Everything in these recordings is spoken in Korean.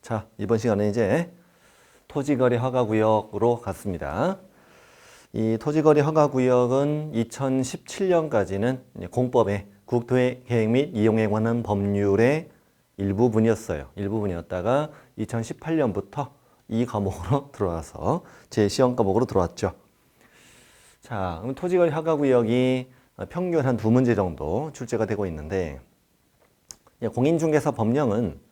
자, 이번 시간에 이제 토지거래 허가구역으로 갔습니다. 이 토지거래 허가구역은 2017년까지는 공법의 국토계획 및 이용에 관한 법률의 일부분이었어요. 일부분이었다가 2018년부터 이 과목으로 들어와서 제 시험 과목으로 들어왔죠. 자, 그럼 토지거래 허가구역이 평균 한 2문제 정도 출제가 되고 있는데, 공인중개사 법령은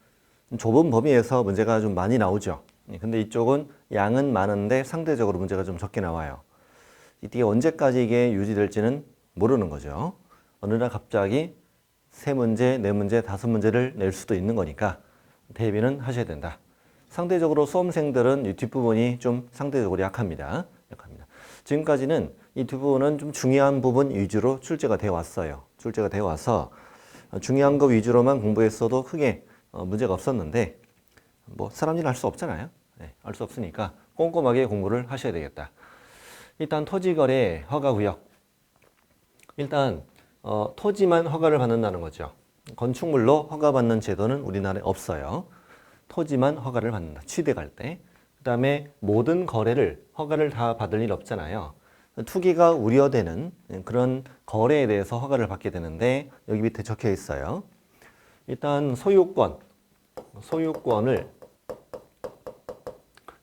좁은 범위에서 문제가 좀 많이 나오죠. 근데 이쪽은 양은 많은데 상대적으로 문제가 좀 적게 나와요. 이게 언제까지 이게 유지될지는 모르는 거죠. 어느 날 갑자기 3문제, 4문제, 5문제를 낼 수도 있는 거니까 대비는 하셔야 된다. 상대적으로 수험생들은 이 뒷부분이 좀 상대적으로 약합니다. 지금까지는 이 뒷부분은 좀 중요한 부분 위주로 출제가 되어 왔어요. 출제가 되어 와서 중요한 거 위주로만 공부했어도 크게 문제가 없었는데, 뭐 사람 일 할 수 없잖아요. 할 수 없으니까 꼼꼼하게 공부를 하셔야 되겠다. 일단 토지거래 허가구역. 일단 토지만 허가를 받는다는 거죠. 건축물로 허가받는 제도는 우리나라에 없어요. 토지만 허가를 받는다. 취득 할 때. 그 다음에 모든 거래를 허가를 다 받을 일 없잖아요. 투기가 우려되는 그런 거래에 대해서 허가를 받게 되는데, 여기 밑에 적혀 있어요. 일단 소유권을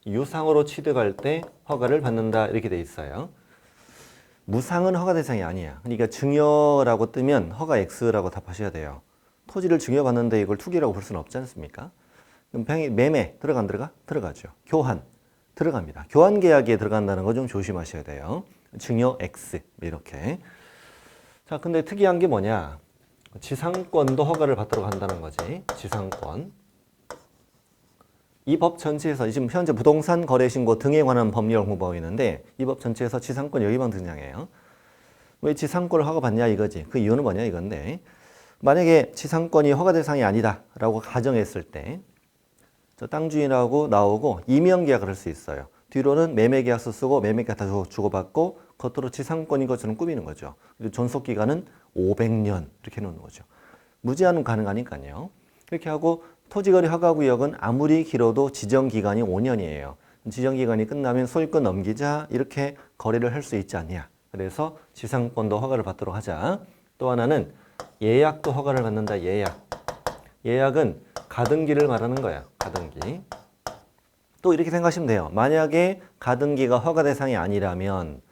유상으로 취득할 때 허가를 받는다, 이렇게 돼 있어요. 무상은 허가 대상이 아니야. 그러니까 증여라고 뜨면 허가 X라고 답하셔야 돼요. 토지를 증여받는데 이걸 투기라고 볼 수는 없지 않습니까? 그럼 매매 들어가 안 들어가? 들어가죠. 교환 들어갑니다. 교환 계약에 들어간다는 거 좀 조심하셔야 돼요. 증여 X 이렇게. 자, 근데 특이한 게 뭐냐? 지상권도 허가를 받도록 한다는 거지. 지상권. 이 법 전체에서 지금 현재 부동산 거래 신고 등에 관한 법률을 공부하고 있는데, 이 법 전체에서 지상권 여기만 등장해요. 왜 지상권을 허가받냐 이거지. 그 이유는 뭐냐 이건데, 만약에 지상권이 허가 대상이 아니다라고 가정했을 때, 저 땅 주인하고 나오고 이명 계약을 할 수 있어요. 뒤로는 매매 계약서 쓰고 매매 계약 다 주고받고 겉으로 지상권인 것처럼 꾸미는 거죠. 그리고 존속 기간은 500년 이렇게 해놓는 거죠. 무제한은 가능하니까요. 이렇게 하고 토지거래 허가구역은 아무리 길어도 지정기간이 5년이에요. 지정기간이 끝나면 소유권 넘기자 이렇게 거래를 할 수 있지 않냐. 그래서 지상권도 허가를 받도록 하자. 또 하나는 예약도 허가를 받는다. 예약은 가등기를 말하는 거야. 가등기. 또 이렇게 생각하시면 돼요. 만약에 가등기가 허가 대상이 아니라면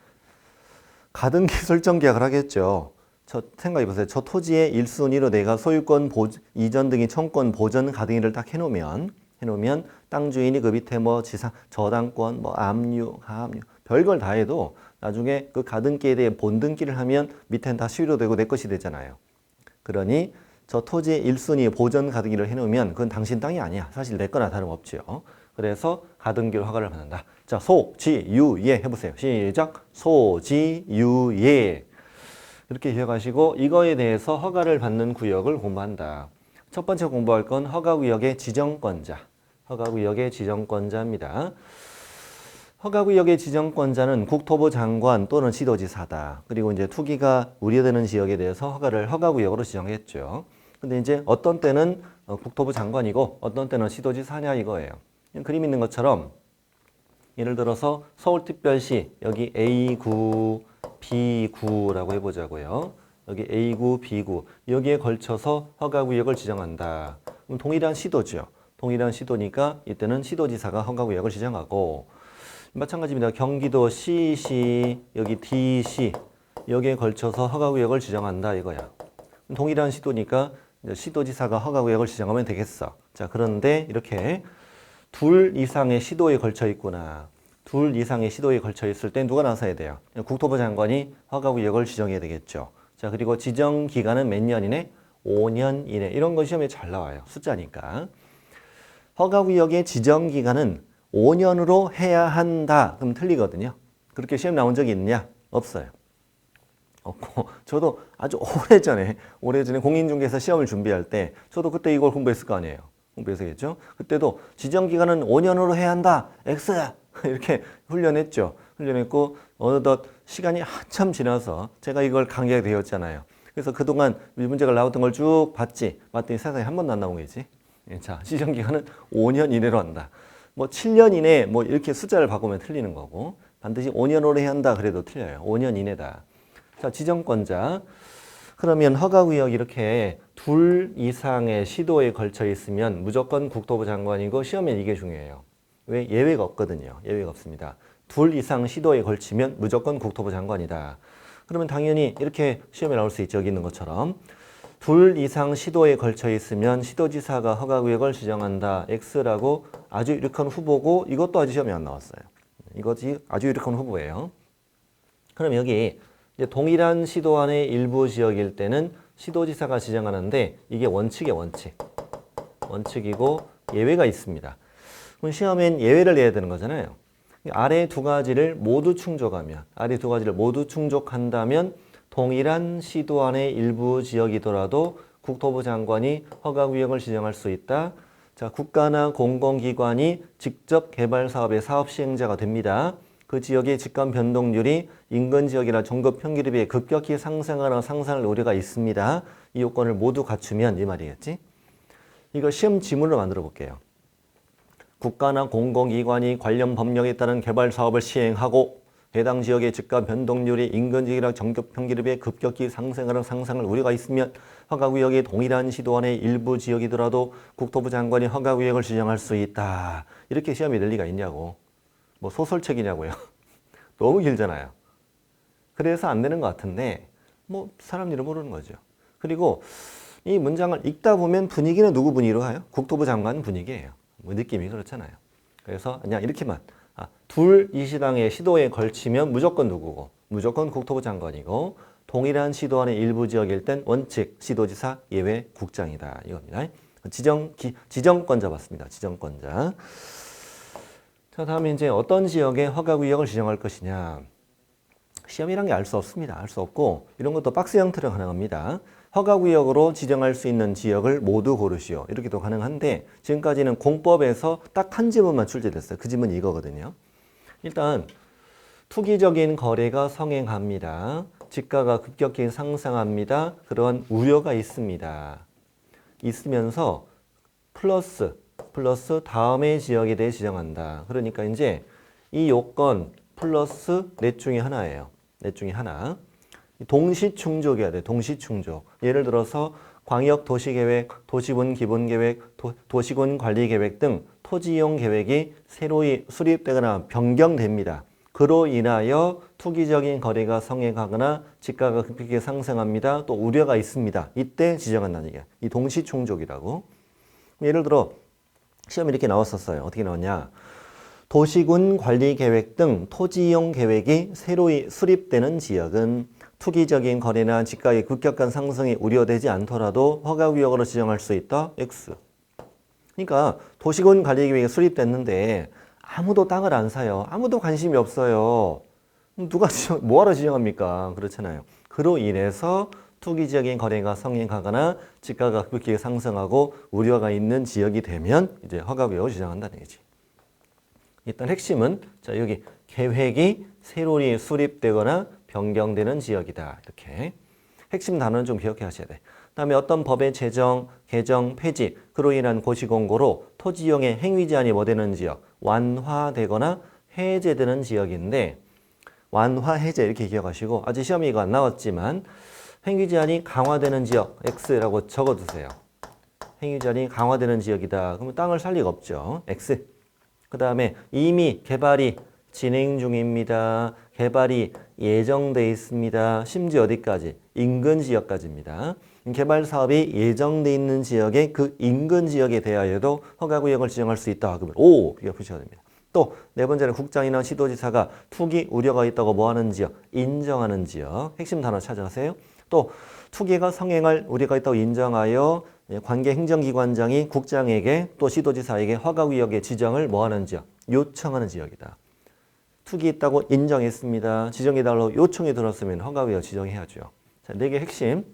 가등기 설정 계약을 하겠죠. 저 생각해보세요. 저 토지의 1순위로 내가 소유권 이전 등의 청권 보전 가등기를 딱 해놓으면 땅 주인이 그 밑에 뭐 저당권, 뭐 압류, 하압류 별걸 다 해도 나중에 그 가등기에 대해 본등기를 하면 밑에는 다 수유로 되고 내 것이 되잖아요. 그러니 저 토지의 1순위 보전 가등기를 해놓으면 그건 당신 땅이 아니야. 사실 내 거나 다름없죠. 그래서 가등기로 허가를 받는다. 자, 소, 지, 유, 예 해보세요. 시작. 소, 지, 유, 예. 이렇게 기억하시고 이거에 대해서 허가를 받는 구역을 공부한다. 첫 번째 공부할 건 허가구역의 지정권자. 허가구역의 지정권자입니다. 허가구역의 지정권자는 국토부 장관 또는 시도지사다. 그리고 이제 투기가 우려되는 지역에 대해서 허가구역으로 지정했죠. 근데 이제 어떤 때는 국토부 장관이고 어떤 때는 시도지사냐 이거예요. 그림 있는 것처럼 예를 들어서 서울특별시 여기 A구, B구라고 해보자고요. 여기 A구, B구 여기에 걸쳐서 허가구역을 지정한다. 그럼 동일한 시도죠. 동일한 시도니까 이때는 시도지사가 허가구역을 지정하고, 마찬가지입니다. 경기도 C시, 여기 D시 여기에 걸쳐서 허가구역을 지정한다 이거야. 동일한 시도니까 시도지사가 허가구역을 지정하면 되겠어. 자, 그런데 이렇게 둘 이상의 시도에 걸쳐 있구나. 둘 이상의 시도에 걸쳐 있을 때 누가 나서야 돼요? 국토부 장관이 허가구역을 지정해야 되겠죠. 자, 그리고 지정 기간은 몇 년 이내? 5년 이내. 이런 거 시험에 잘 나와요. 숫자니까. 허가구역의 지정 기간은 5년으로 해야 한다. 그럼 틀리거든요. 그렇게 시험 나온 적이 있느냐? 없어요. 없고, 저도 아주 오래전에 공인중개사 시험을 준비할 때 저도 그때 이걸 공부했을 거 아니에요. 공부해서겠죠. 그때도 지정기간은 5년으로 해야 한다. X야. 이렇게 훈련했죠. 훈련했고 어느덧 시간이 한참 지나서 제가 이걸 강의하게 되었잖아요. 그래서 그동안 문제가 나왔던 걸 쭉 봤더니 세상에 한 번도 안 나온 거지. 자, 시정기간은 5년 이내로 한다. 뭐 7년 이내 뭐 이렇게 숫자를 바꾸면 틀리는 거고 반드시 5년으로 해야 한다 그래도 틀려요. 5년 이내다. 자, 지정권자. 그러면 허가구역 이렇게 둘 이상의 시도에 걸쳐 있으면 무조건 국토부 장관이고 시험엔 이게 중요해요. 왜? 예외가 없거든요. 예외가 없습니다. 둘 이상 시도에 걸치면 무조건 국토부 장관이다. 그러면 당연히 이렇게 시험에 나올 수 있죠. 여기 있는 것처럼. 둘 이상 시도에 걸쳐 있으면 시도지사가 허가구역을 지정한다. X라고 아주 유력한 후보고 이것도 아주 시험에 안 나왔어요. 이것이 아주 유력한 후보예요. 그럼 여기 이제 동일한 시도 안의 일부 지역일 때는 시도지사가 지정하는데 이게 원칙이에요. 원칙. 원칙이고 예외가 있습니다. 그럼 시험엔 예외를 내야 되는 거잖아요. 아래 두 가지를 모두 충족하면 아래 두 가지를 모두 충족한다면 동일한 시도 안의 일부 지역이더라도 국토부 장관이 허가구역을 지정할 수 있다. 자, 국가나 공공기관이 직접 개발 사업의 사업 시행자가 됩니다. 그 지역의 집값 변동률이 인근 지역이나 전국 평균에 비해 급격히 상승하거나 상승할 우려가 있습니다. 이 요건을 모두 갖추면 이 말이겠지. 이거 시험 지문으로 만들어 볼게요. 국가나 공공기관이 관련 법령에 따른 개발 사업을 시행하고 해당 지역의 집값 변동률이 인근 지역이나 전국 평균에 비해 급격히 상승하거나 상승할 우려가 있으면 허가구역이 동일한 시도 안의 일부 지역이더라도 국토부 장관이 허가구역을 지정할 수 있다. 이렇게 시험이 낼 리가 있냐고. 뭐 소설책이냐고요. 너무 길잖아요. 그래서 안 되는 것 같은데 뭐 사람 일을 모르는 거죠. 그리고 이 문장을 읽다 보면 분위기는 누구 분위기로 가요? 국토부 장관 분위기예요. 뭐 느낌이 그렇잖아요. 그래서 그냥 이렇게만 둘 이 시당의 시도에 걸치면 무조건 누구고 무조건 국토부 장관이고 동일한 시도 안의 일부 지역일 땐 원칙 시도지사 예외 국장이다 이겁니다. 지정권자 봤습니다. 지정권자. 자, 다음에 이제 어떤 지역에 허가구역을 지정할 것이냐. 시험이란 게 알 수 없습니다. 알 수 없고 이런 것도 박스 형태로 가능합니다. 허가구역으로 지정할 수 있는 지역을 모두 고르시오. 이렇게도 가능한데 지금까지는 공법에서 딱 한 지문만 출제됐어요. 그 지문이 이거거든요. 일단 투기적인 거래가 성행합니다. 지가가 급격히 상승합니다. 그런 우려가 있습니다. 있으면서 플러스 다음의 지역에 대해 지정한다. 그러니까 이제 이 요건 플러스 넷 중에 하나예요. 넷 중에 하나. 동시충족이어야 돼. 동시충족. 예를 들어서 광역도시계획, 도시군 기본계획, 도시군 관리계획 등 토지이용 계획이 새로이 수립되거나 변경됩니다. 그로 인하여 투기적인 거래가 성행하거나 지가가 급격히 상승합니다. 또 우려가 있습니다. 이때 지정한다는 얘기야. 이 동시충족이라고. 예를 들어 시험이 이렇게 나왔었어요. 어떻게 나왔냐. 도시군 관리계획 등 토지이용 계획이 새로이 수립되는 지역은 투기적인 거래나 지가의 급격한 상승이 우려되지 않더라도 허가구역으로 지정할 수 있다. X. 그러니까 도시군 관리계획이 수립됐는데 아무도 땅을 안 사요. 아무도 관심이 없어요. 누가 뭐하러 지정합니까? 그렇잖아요. 그로 인해서 투기적인 거래가 성행하거나 지가가 급격히 상승하고 우려가 있는 지역이 되면 이제 허가구역을 지정한다는 얘기지. 일단 핵심은 자 여기 계획이 새로이 수립되거나 변경되는 지역이다. 이렇게 핵심 단어는 좀 기억해 하셔야 돼. 그다음에 어떤 법의 제정, 개정, 폐지 그로 인한 고시공고로 토지 이용의 행위 제한이 뭐 되는 지역, 완화되거나 해제되는 지역인데 완화, 해제 이렇게 기억하시고 아직 시험이 이거 안 나왔지만 행위 제한이 강화되는 지역 X라고 적어두세요. 행위 제한이 강화되는 지역이다. 그러면 땅을 살 리가 없죠. X. 그 다음에 이미 개발이 진행 중입니다. 개발이 예정돼 있습니다. 심지어 어디까지? 인근 지역까지입니다. 개발 사업이 예정돼 있는 지역의 그 인근 지역에 대하여도 허가구역을 지정할 수 있다. 그러면 오! 이게 표시가 됩니다. 또 네 번째는 국장이나 시도지사가 투기 우려가 있다고 뭐 하는 지역? 인정하는 지역. 핵심 단어 찾아가세요. 또 투기가 성행할 우려가 있다고 인정하여 관계 행정기관장이 국장에게 또 시도지사에게 허가구역의 지정을 뭐 하는 지역? 요청하는 지역이다. 투기 있다고 인정했습니다. 지정해달라고 요청이 들었으면 허가구역 지정해야죠. 자, 4개 핵심.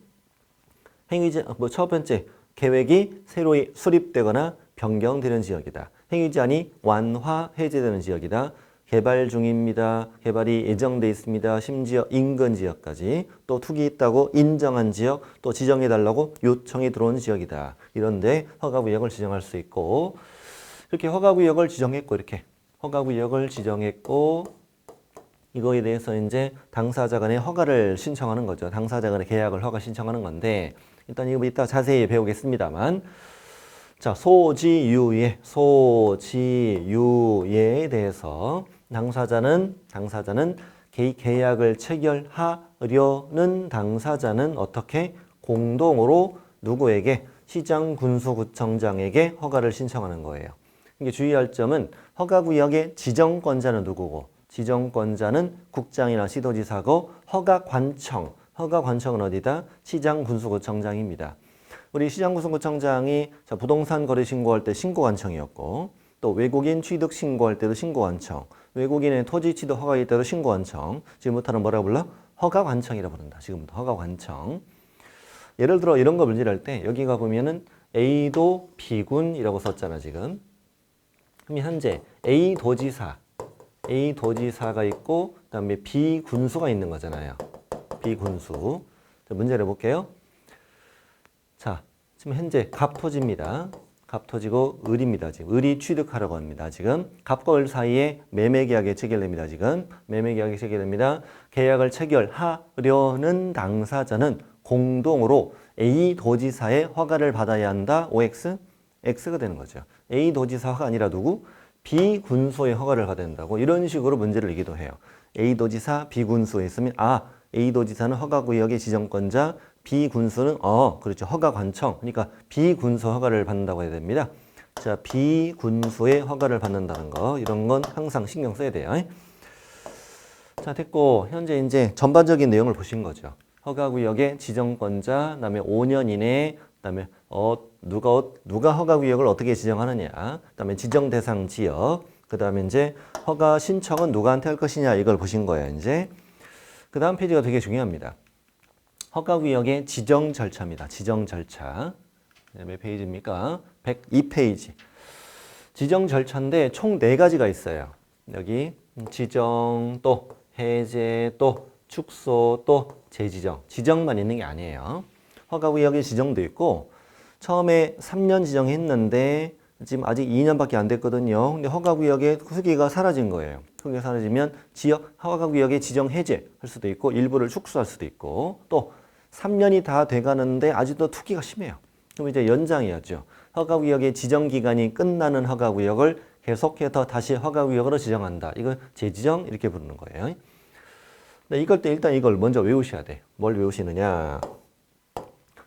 행위제, 첫 번째, 계획이 새로이 수립되거나 변경되는 지역이다. 행위 제한이 완화, 해제되는 지역이다. 개발 중입니다. 개발이 예정돼 있습니다. 심지어 인근 지역까지 또 투기 있다고 인정한 지역 또 지정해달라고 요청이 들어온 지역이다. 이런데 허가구역을 지정할 수 있고 이렇게 허가구역을 지정했고 이렇게 허가구역을 지정했고 이거에 대해서 이제 당사자 간의 허가를 신청하는 거죠. 당사자 간의 계약을 허가 신청하는 건데 일단 이거 이따 자세히 배우겠습니다만 자, 소지유예 소지유예에 대해서 당사자는 계약을 체결하려는 당사자는 어떻게 공동으로 누구에게 시장군수구청장에게 허가를 신청하는 거예요. 이게 주의할 점은 허가구역의 지정권자는 누구고 지정권자는 국장이나 시도지사고 허가관청은 어디다? 시장군수구청장입니다. 우리 시장군수구청장이 부동산 거래 신고할 때 신고관청이었고 또 외국인 취득 신고할 때도 신고관청 외국인의 토지 취득 허가일 때도 신고관청 지금부터는 뭐라고 불러? 허가관청이라고 부른다. 지금부터 허가관청. 예를 들어 이런 거 문제를 할 때 여기가 보면은 A도 B군이라고 썼잖아 지금. 그럼 현재 A 도지사가 있고 그다음에 B 군수가 있는 거잖아요. B 군수. 자, 문제를 해볼게요. 자, 지금 현재 갑토지입니다. 갑토지고 을입니다. 지금 을이 취득하려고 합니다. 지금 갑과 을 사이에 매매계약이 체결됩니다. 지금 매매계약이 체결됩니다. 계약을 체결하려는 당사자는 공동으로 A 도지사의 허가를 받아야 한다. OX? X가 되는 거죠. A 도지사가 아니라 누구? B 군수의 허가를 받아야 된다고 이런 식으로 문제를 내기도 해요. A 도지사, B 군수에 있으면 A 도지사는 허가구역의 지정권자, B 군수는 그렇죠. 허가관청. 그러니까 B 군수 허가를 받는다고 해야 됩니다. 자, B 군수의 허가를 받는다는 거 이런 건 항상 신경 써야 돼요. 자, 됐고 현재 이제 전반적인 내용을 보신 거죠. 허가구역의 지정권자, 그다음에 5년 이내에 그다음에 누가 허가구역을 어떻게 지정하느냐, 그다음에 지정 대상 지역, 그다음에 이제 허가 신청은 누구한테 할 것이냐 이걸 보신 거예요. 이제 그 다음 페이지가 되게 중요합니다. 허가구역의 지정 절차입니다. 지정 절차. 몇 페이지입니까? 102페이지. 지정 절차인데 총 4가지가 있어요. 여기 지정 또 해제 또 축소 또 재지정. 지정만 있는 게 아니에요. 허가구역의 지정도 있고 처음에 3년 지정했는데 지금 아직 2년밖에 안 됐거든요. 근데 허가구역의 후기가 사라진 거예요. 후기가 사라지면 허가구역의 지정 해제할 수도 있고 일부를 축소할 수도 있고 또 3년이 다 돼가는데 아직도 투기가 심해요. 그럼 이제 연장해야죠. 허가구역의 지정기간이 끝나는 허가구역을 계속해서 다시 허가구역으로 지정한다. 이거 재지정 이렇게 부르는 거예요. 이걸 때 일단 이걸 먼저 외우셔야 돼. 뭘 외우시느냐.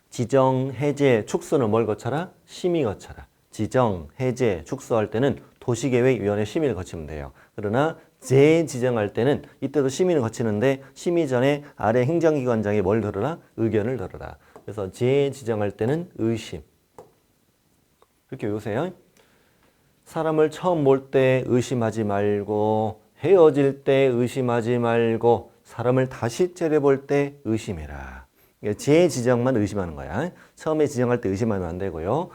지정, 해제, 축소는 뭘 거쳐라? 심의 거쳐라. 지정, 해제, 축소할 때는 도시계획위원회 심의를 거치면 돼요. 그러나 재지정할 때는 이때도 심의를 거치는데 심의 전에 아래 행정기관장이 뭘 들어라? 의견을 들어라. 그래서 재지정할 때는 의심. 그렇게 외우세요. 사람을 처음 볼 때 의심하지 말고 헤어질 때 의심하지 말고 사람을 다시 째려볼 때 의심해라. 재지정만 의심하는 거야. 처음에 지정할 때 의심하면 안 되고요.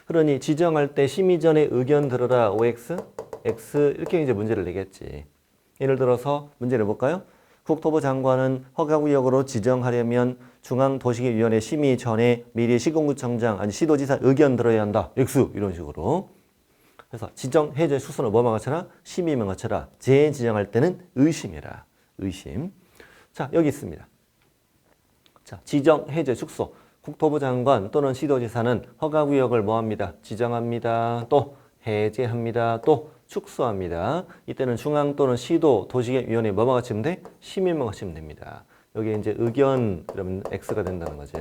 그러니 지정할 때 심의 전에 의견 들어라. OX, X 이렇게 이제 문제를 내겠지. 예를 들어서 문제를 볼까요? 국토부 장관은 허가구역으로 지정하려면 중앙도시계획위원회 심의 전에 미리 시군구청장 아니 시도지사 의견 들어야 한다. X 이런 식으로. 그래서 지정, 해제, 축소는 뭐만 갖춰라? 심의만 갖춰라. 재지정할 때는 의심해라. 의심. 자, 여기 있습니다. 자, 지정, 해제, 축소. 국토부 장관 또는 시도지사는 허가구역을 뭐합니다? 지정합니다. 또 해제합니다. 또 축소합니다. 이때는 중앙 또는 시도, 도시계획위원회 뭐만 갖추면 돼? 심의만 갖추면 됩니다. 여기 이제 의견 그러면 X가 된다는 거죠.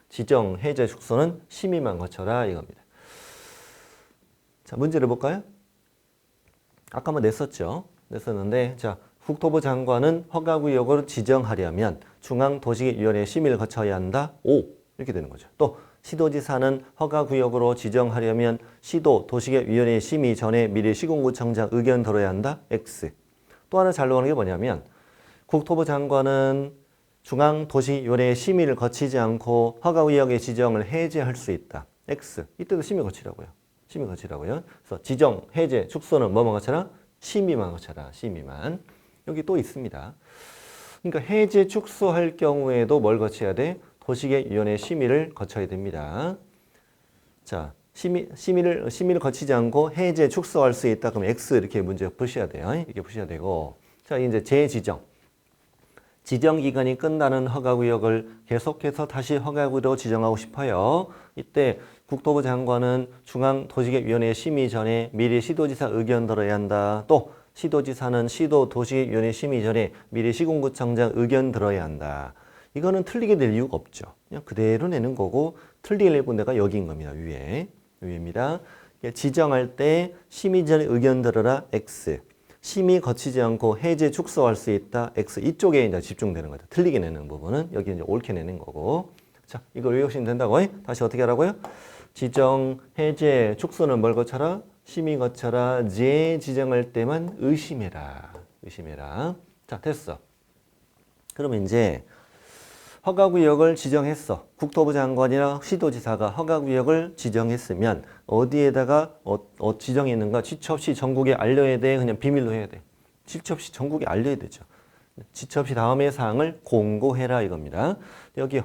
지정, 해제, 축소는 심의만 거쳐라 이겁니다. 자, 문제를 볼까요? 아까 한번 냈었죠. 냈었는데 자, 국토부 장관은 허가구역으로 지정하려면 중앙도시계획위원회 심의를 거쳐야 한다. O 이렇게 되는 거죠. 또 시도지사는 허가구역으로 지정하려면 시도 도시계획위원회 심의 전에 미리 시군구청장 의견 들어야 한다. X. 또 하나 잘 나오는 게 뭐냐면 국토부 장관은 중앙도시위원회 심의를 거치지 않고 허가구역의 지정을 해제할 수 있다. X. 이때도 심의 거치라고요. 심의 거치라고요. 그래서 지정, 해제, 축소는 뭐만 거쳐라? 시미만 거쳐라. 시미만. 여기 또 있습니다. 그러니까 해제 축소할 경우에도 뭘 거쳐야 돼? 도시계획위원회 심의를 거쳐야 됩니다. 자, 심의를 거치지 않고 해제 축소할 수 있다. 그럼 X 이렇게 문제 푸셔야 돼요. 이렇게 푸셔야 되고. 자, 이제 재지정. 지정 기간이 끝나는 허가구역을 계속해서 다시 허가구역으로 지정하고 싶어요. 이때 국토부 장관은 중앙도시계획위원회 심의 전에 미리 시도지사 의견 들어야 한다. 또 시도지사는 시도도시계획위원회 심의 전에 미리 시군구청장 의견 들어야 한다. 이거는 틀리게 될 이유가 없죠. 그냥 그대로 내는 거고 틀리게 낼 데가 여기인 겁니다. 위에입니다. 지정할 때 심의 전에 의견 들어라 X. 심의 거치지 않고 해제 축소할 수 있다 X. 이쪽에 이제 집중되는 거죠. 틀리게 내는 부분은 여기 이제 옳게 내는 거고. 자, 이걸 외우시면 된다고. 다시 어떻게 하라고요? 지정, 해제, 축소는 뭘 거쳐라? 심의 거쳐라. 재지정할 때만 의심해라. 의심해라. 자, 됐어. 그러면 이제 허가구역을 지정했어. 국토부 장관이나 시도지사가 허가구역을 지정했으면 어디에다가 지정했는가 지체 없이 전국에 알려야 돼. 그냥 비밀로 해야 돼. 지체 없이 전국에 알려야 되죠. 지체 없이 다음의 사항을 공고해라 이겁니다. 여기요.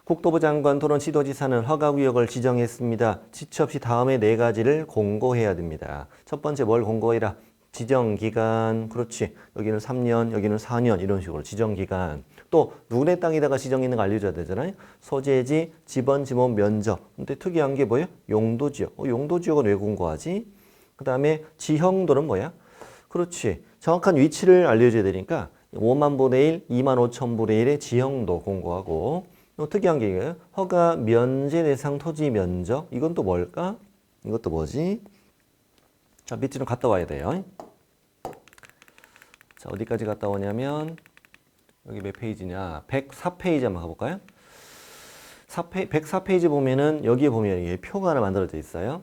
국토부 장관 또는 시도지사는 허가구역을 지정했습니다. 지체 없이 다음의 네 가지를 공고해야 됩니다. 첫 번째 뭘 공고해라? 지정기간, 그렇지. 여기는 3년, 여기는 4년 이런 식으로 지정기간. 또 누구네 땅에다가 지정있는 거 알려줘야 되잖아요. 소재지, 지번, 지목, 면적. 근데 특이한 게 뭐예요? 용도지역. 용도지역은 왜 공고하지? 그 다음에 지형도는 뭐야? 그렇지. 정확한 위치를 알려줘야 되니까 5만 분의 1, 2만 5천 분의 1의 지형도 공고하고 또 특이한 게 이거예요. 허가 면제 대상 토지 면적. 이건 또 뭘까? 이것도 뭐지? 자, 밑으로 갔다 와야 돼요. 자, 어디까지 갔다 오냐면 여기 몇 페이지냐? 104페이지 한번 가볼까요? 104페이지 보면은 여기에 보면 이게 표가 하나 만들어져 있어요.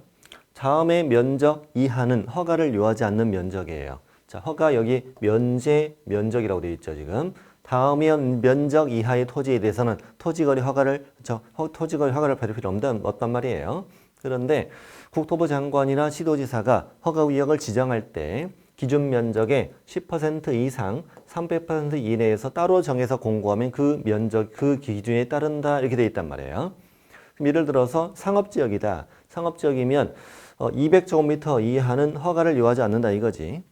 다음의 면적 이하는 허가를 요하지 않는 면적이에요. 자, 허가 여기 면제 면적이라고 되어 있죠, 지금. 다음의 면적 이하의 토지에 대해서는 토지거래 허가를 받을 필요 없단 말이에요. 그런데 국토부 장관이나 시도지사가 허가구역을 지정할 때 기준 면적의 10% 이상 300% 이내에서 따로 정해서 공고하면 그 면적, 그 기준에 따른다 이렇게 되어 있단 말이에요. 그럼 예를 들어서 상업지역이다. 상업지역이면 200제곱미터 이하는 허가를 요하지 않는다 이거지.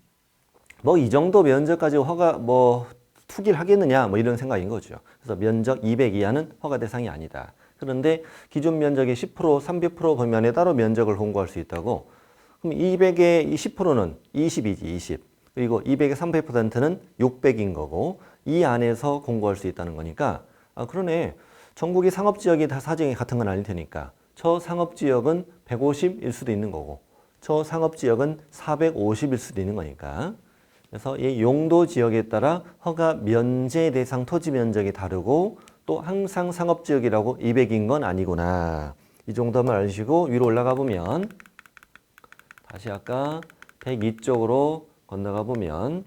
뭐 이 정도 면적 가지고 허가 투기를 하겠느냐 이런 생각인 거죠. 그래서 면적 200 이하는 허가 대상이 아니다. 그런데 기준 면적의 10%, 300% 범위안에 따로 면적을 공고할 수 있다고. 그럼 200의 10%는 20이지, 20. 그리고 200의 300%는 600인 거고 이 안에서 공고할 수 있다는 거니까 그러네. 전국의 상업지역이 다 사정이 같은 건 아닐 테니까 저 상업지역은 150일 수도 있는 거고 저 상업지역은 450일 수도 있는 거니까 그래서 이 용도지역에 따라 허가 면제 대상 토지 면적이 다르고 또 항상 상업지역이라고 200인 건 아니구나. 이 정도만 알시고 위로 올라가 보면 다시 아까 102쪽으로 건너가 보면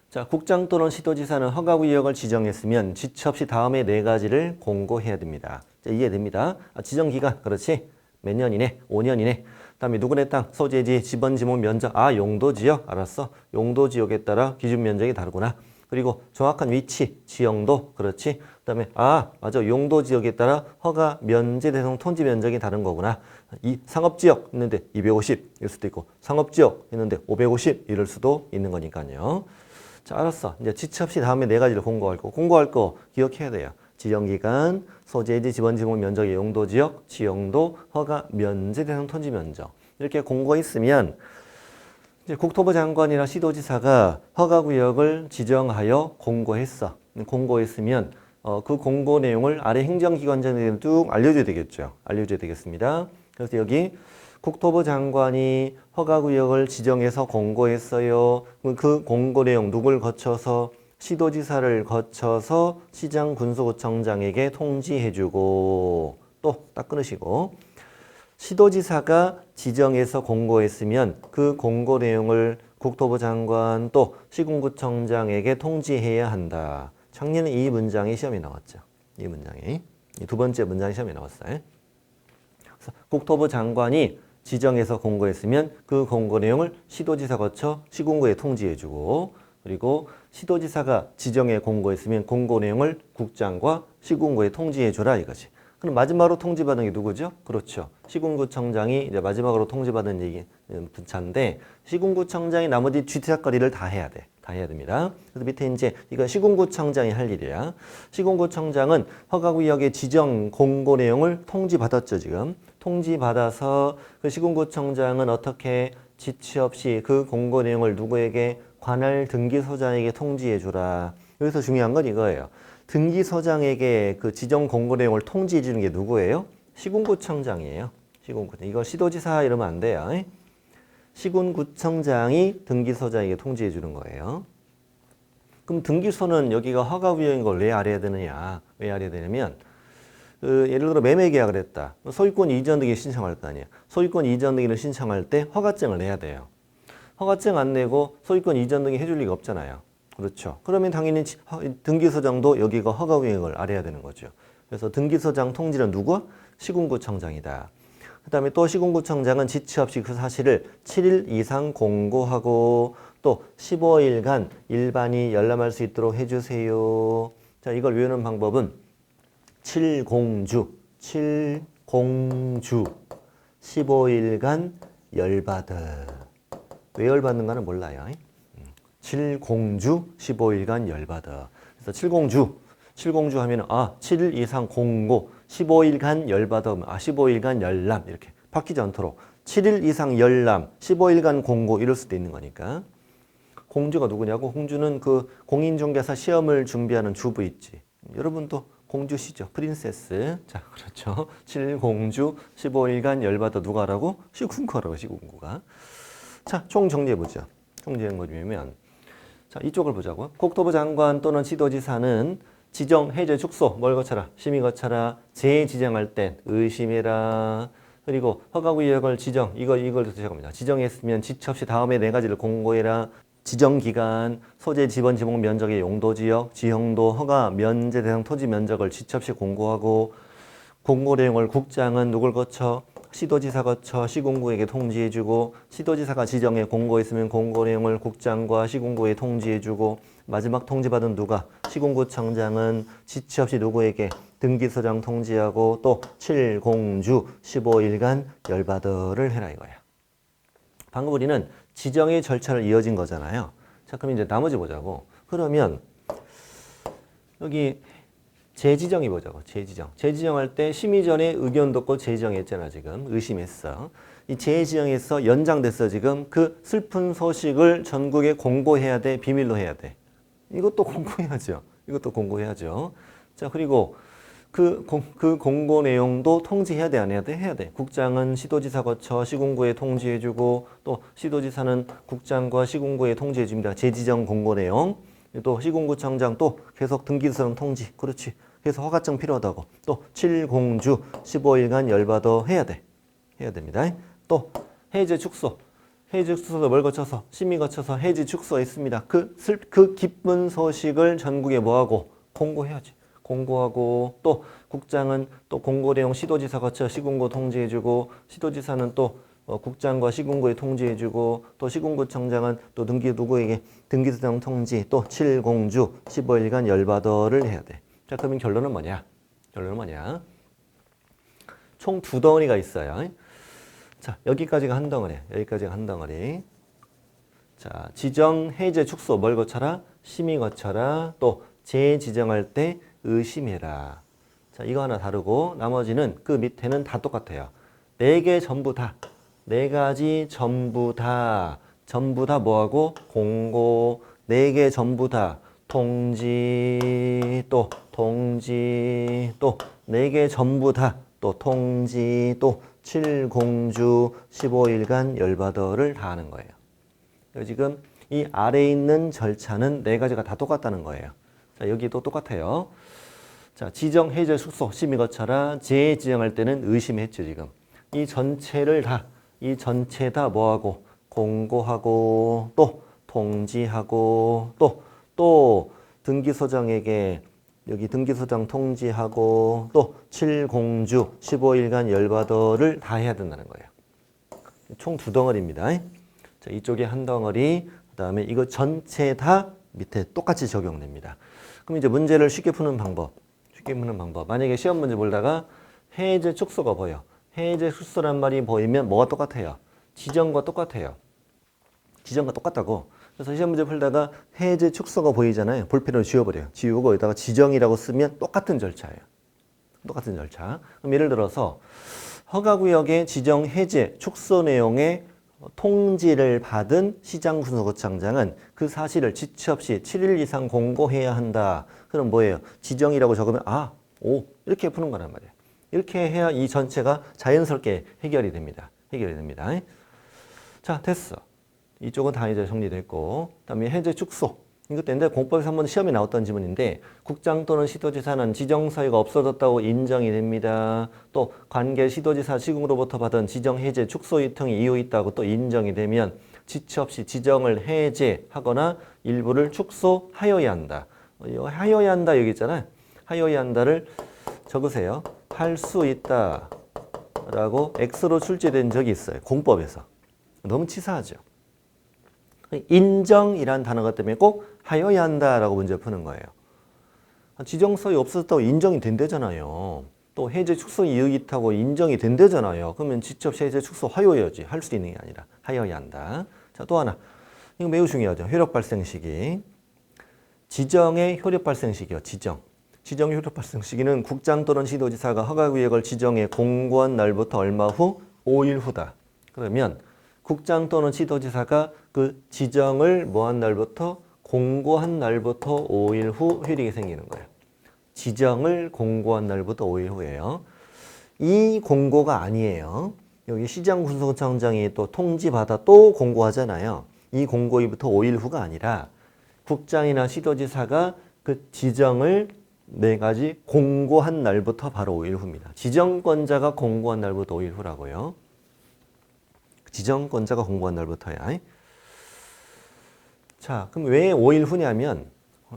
자, 국장 또는 시도지사는 허가구역을 지정했으면 지체 없이 다음의 네 가지를 공고해야 됩니다. 자, 이해됩니다. 지정기간, 그렇지. 몇 년 이내? 5년 이내. 그 다음에 누구네 땅, 소재지, 지번, 지목, 면적. 용도지역. 알았어. 용도지역에 따라 기준 면적이 다르구나. 그리고 정확한 위치, 지형도. 그렇지. 그 다음에 맞아. 용도지역에 따라 허가 면제 대상 토지 면적이 다른 거구나. 이 상업지역 있는데 250일 수도 있고 상업지역 있는데 550 이럴 수도 있는 거니까요. 자, 알았어. 이제 지체 없이 다음에 네 가지를 공고할 거 기억해야 돼요. 지정기간, 소재지, 지번, 지목, 면적의 용도지역, 지형도, 허가, 면제 대상 토지 면적 이렇게 공고했으면 이제 국토부 장관이나 시도지사가 허가구역을 지정하여 공고했어. 공고했으면 그 공고 내용을 아래 행정기관장에게 쭉 알려줘야 되겠죠. 알려줘야 되겠습니다. 그래서 여기 국토부 장관이 허가구역을 지정해서 공고했어요. 그 공고 내용 누굴 거쳐서 시도지사를 거쳐서 시장 군수구청장에게 통지해주고 또 딱 끊으시고 시도지사가 지정해서 공고했으면 그 공고 내용을 국토부 장관 또 시군구청장에게 통지해야 한다. 작년에 이 문장이 시험에 나왔죠. 이 문장이 두 번째 문장이 시험에 나왔어요. 그래서 국토부 장관이 지정해서 공고했으면 그 공고 내용을 시도지사 거쳐 시군구에 통지해주고, 그리고 시도지사가 지정해 공고했으면 공고 내용을 국장과 시군구에 통지해주라 이거지. 그럼 마지막으로 통지받은 게 누구죠? 그렇죠. 시군구청장이 이제 마지막으로 통지받은 얘기 부차인데, 시군구청장이 나머지 쥐티작거리를 다 해야 돼. 다 해야 됩니다. 그래서 밑에 이제 이건 시군구청장이 할 일이야. 시군구청장은 허가구역의 지정 공고 내용을 통지받았죠, 지금. 통지받아서 그 시군구청장은 어떻게 지체 없이 그 공고 내용을 누구에게? 관할 등기소장에게 통지해주라. 여기서 중요한 건 이거예요. 등기소장에게 그 지정 공고 내용을 통지해 주는 게 누구예요? 시군구청장이에요. 시군구청. 이거 시도지사 이러면 안 돼요. 시군구청장이 등기소장에게 통지해 주는 거예요. 그럼 등기소는 여기가 허가구역인 걸 왜 알아야 되느냐? 왜 알아야 되냐면, 예를 들어 매매 계약을 했다. 소유권 이전 등기 신청할 거 아니에요. 소유권 이전 등기를 신청할 때 허가증을 내야 돼요. 허가증 안 내고 소유권 이전 등기 해줄 리가 없잖아요. 그렇죠. 그러면 당연히 등기소장도 여기가 허가구역을 알아야 되는 거죠. 그래서 등기소장 통지는 누구? 시군구청장이다. 그 다음에 또 시군구청장은 지체 없이 그 사실을 7일 이상 공고하고 또 15일간 일반이 열람할 수 있도록 해주세요. 자, 이걸 외우는 방법은 7공주 15일간 열받아. 왜 열받는가는 몰라요. 7공주 15일간 열받아. 그래서 7공주 하면 7일 이상 공고 15일간 열받아. 15일간 열람 이렇게 바뀌지 않도록 7일 이상 열람 15일간 공고 이럴 수도 있는 거니까. 공주가 누구냐고? 공주는 그 공인중개사 시험을 준비하는 주부 있지. 여러분도 공주시죠. 프린세스. 자, 그렇죠. 7공주 15일간 열받아. 누가 하라고? 시군구라고, 시군구가. 자, 총 정리해보죠. 총 정리해보면, 자, 이쪽을 보자고요. 국토부 장관 또는 지도지사는 지정, 해제, 축소, 뭘 거쳐라? 심의 거쳐라. 재지정할 땐 의심해라. 그리고 허가구역을 지정, 이걸 제시합니다. 지정했으면 지체 없이 다음에 네 가지를 공고해라. 지정기간, 소재, 지번, 지목, 면적의 용도지역, 지형도, 허가, 면제 대상 토지 면적을 지체 없이 공고하고, 공고 내용을 국장은 누굴 거쳐? 시도지사 거쳐 시군구에게 통지해주고, 시도지사가 지정해 공고했으면 공고 내용을 국장과 시군구에 통지해주고, 마지막 통지받은 누가? 시군구청장은 지체 없이 누구에게? 등기소장 통지하고 또 7공주 15일간 열받아를 해라 이거야. 방금 우리는 지정의 절차를 이어진 거잖아요. 자, 그럼 이제 나머지 보자고. 그러면 여기 재지정이 보자고. 재지정. 재지정할 때 심의 전에 의견 듣고 재지정했잖아 지금. 의심했어. 이 재지정에서 연장됐어 지금. 그 슬픈 소식을 전국에 공고해야 돼? 비밀로 해야 돼? 이것도 공고해야죠. 이것도 공고해야죠. 자, 그리고 그 공고 내용도 통지해야 돼? 안 해야 돼? 해야 돼. 국장은 시도지사 거쳐 시군구에 통지해주고 또 시도지사는 국장과 시군구에 통지해줍니다. 재지정 공고 내용. 또 시군구청장 또 계속 등기소장 통지. 그렇지. 그래서 허가증 필요하다고. 또 7공주 15일간 열받아 해야 돼. 해야 됩니다. 또 해제 축소. 해제 축소도 뭘 거쳐서? 심의 거쳐서 해제 축소했습니다. 그 기쁜 소식을 전국에 뭐하고? 공고해야지. 공고하고 또 국장은 또 공고 내용 시도지사 거쳐 시군구 통지해주고 시도지사는 또 국장과 시군구에 통지해주고 또 시군구청장은 또 누구에게 등기소장 통지 또 7공주 15일간 열받아를 해야 돼. 자, 그러면 결론은 뭐냐? 결론은 뭐냐? 총 두 덩어리가 있어요. 자, 여기까지가 한 덩어리. 여기까지가 한 덩어리. 자, 지정, 해제, 축소 뭘 거쳐라? 심의 거쳐라. 또 재지정할 때 의심해라. 자, 이거 하나 다르고 나머지는 그 밑에는 다 똑같아요. 네 개 전부 다. 네 가지 전부 다. 전부 다 뭐하고? 공고. 네 개 전부 다. 통지. 또 통지. 또 네 개 전부 다. 또 통지. 또 7공주 15일간 열받아를 다 하는 거예요. 지금 이 아래에 있는 절차는 네 가지가 다 똑같다는 거예요. 자, 여기도 똑같아요. 자, 지정, 해제, 축소, 심의 거쳐라. 재지정할 때는 의심했죠, 지금. 이 전체 다 뭐하고? 공고하고, 또 통지하고, 또 등기소장에게 여기 등기소장 통지하고, 또 7공주 15일간 열받아를 다 해야 된다는 거예요. 총 두 덩어리입니다. 자, 이쪽에 한 덩어리, 그 다음에 이거 전체 다 밑에 똑같이 적용됩니다. 그럼 이제 문제를 쉽게 푸는 방법. 만약에 시험 문제 보다가 해제 축소가 보여. 해제 축소란 말이 보이면 뭐가 똑같아요? 지정과 똑같아요. 지정과 똑같다고. 그래서 시험 문제 풀다가 해제 축소가 보이잖아요. 볼펜으로 지워버려요. 지우고 여기다가 지정이라고 쓰면 똑같은 절차예요. 똑같은 절차. 그럼 예를 들어서 허가구역의 지정 해제 축소 내용의 통지를 받은 시장군수구청장은 그 사실을 지체 없이 7일 이상 공고해야 한다. 그럼 뭐예요? 지정이라고 적으면 오 이렇게 푸는 거란 말이에요. 이렇게 해야 이 전체가 자연스럽게 해결이 됩니다. 자, 됐어. 이쪽은 다 이제 정리됐고, 그다음에 해제 축소. 이것도 근데 공법에서 한번 시험에 나왔던 지문인데 국장 또는 시도지사는 지정 사유가 없어졌다고 인정이 됩니다. 또 관계 시도지사 시군으로부터 받은 지정 해제 축소 유통이 이유 있다고 또 인정이 되면 지체 없이 지정을 해제하거나 일부를 축소하여야 한다. 하여야 한다 여기 있잖아요. 하여야 한다를 적으세요. 할 수 있다 라고 X로 출제된 적이 있어요. 공법에서. 너무 치사하죠. 인정이란 단어가 때문에 꼭 하여야 한다라고 문제 푸는 거예요. 지정서에 없었다고 인정이 된대잖아요. 또 해제 축소 이유 있다고 인정이 된대잖아요. 그러면 지체 없이 해제 축소 하여야지. 할 수 있는 게 아니라 하여야 한다. 자, 또 하나. 이거 매우 중요하죠. 효력 발생 시기. 지정의 효력 발생 시기요. 지정 효력 발생 시기는 국장 또는 시도지사가 허가구역을 지정해 공고한 날부터 얼마 후 5일 후다. 그러면 국장 또는 시도지사가 그 지정을 뭐한 날부터 공고한 날부터 5일 후 효력이 생기는 거예요. 지정을 공고한 날부터 5일 후예요. 이 공고가 아니에요. 여기 시장군수청장이 또 통지받아 또 공고하잖아요. 이 공고일부터 5일 후가 아니라 국장이나 시도지사가 그 지정을 네 가지 공고한 날부터 바로 5일 후입니다. 지정권자가 공고한 날부터 5일 후라고요. 지정권자가 공고한 날부터야. 자, 그럼 왜 5일 후냐면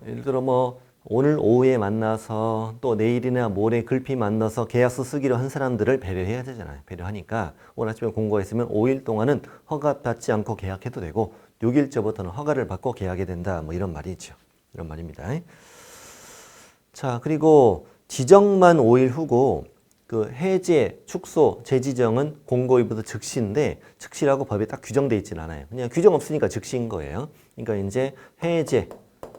예를 들어 뭐 오늘 오후에 만나서 또 내일이나 모레 급히 만나서 계약서 쓰기로 한 사람들을 배려해야 되잖아요. 배려하니까 오늘 아침에 공고했으면 5일 동안은 허가받지 않고 계약해도 되고 6일째부터는 허가를 받고 계약이 된다. 뭐 이런 말이 있죠. 이런 말입니다. 자, 그리고 지정만 5일 후고 그 해제, 축소, 재지정은 공고일부터 즉시인데 즉시라고 법에 딱 규정되어 있지는 않아요. 그냥 규정 없으니까 즉시인 거예요. 그러니까 이제 해제,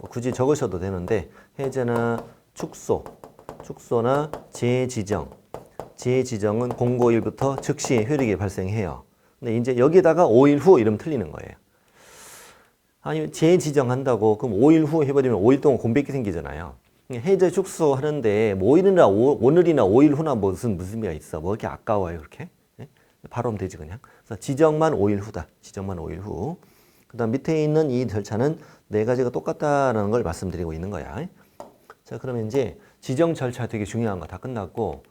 굳이 적으셔도 되는데 해제나 축소나 재지정은 공고일부터 즉시 효력이 발생해요. 근데 이제 여기다가 5일 후 이러면 틀리는 거예요. 아니면 재지정한다고 그럼 5일 후 해버리면 5일 동안 공백이 생기잖아요. 해제 축소 하는데 뭐 오늘이나 5일 후나 무슨 의미가 있어? 뭐 이렇게 아까워요, 그렇게? 네? 바로 하면 되지 그냥. 그래서 지정만 5일 후다. 지정만 5일 후. 그다음 밑에 있는 이 절차는 네 가지가 똑같다라는 걸 말씀드리고 있는 거야. 자, 그러면 이제 지정 절차 되게 중요한 거 다 끝났고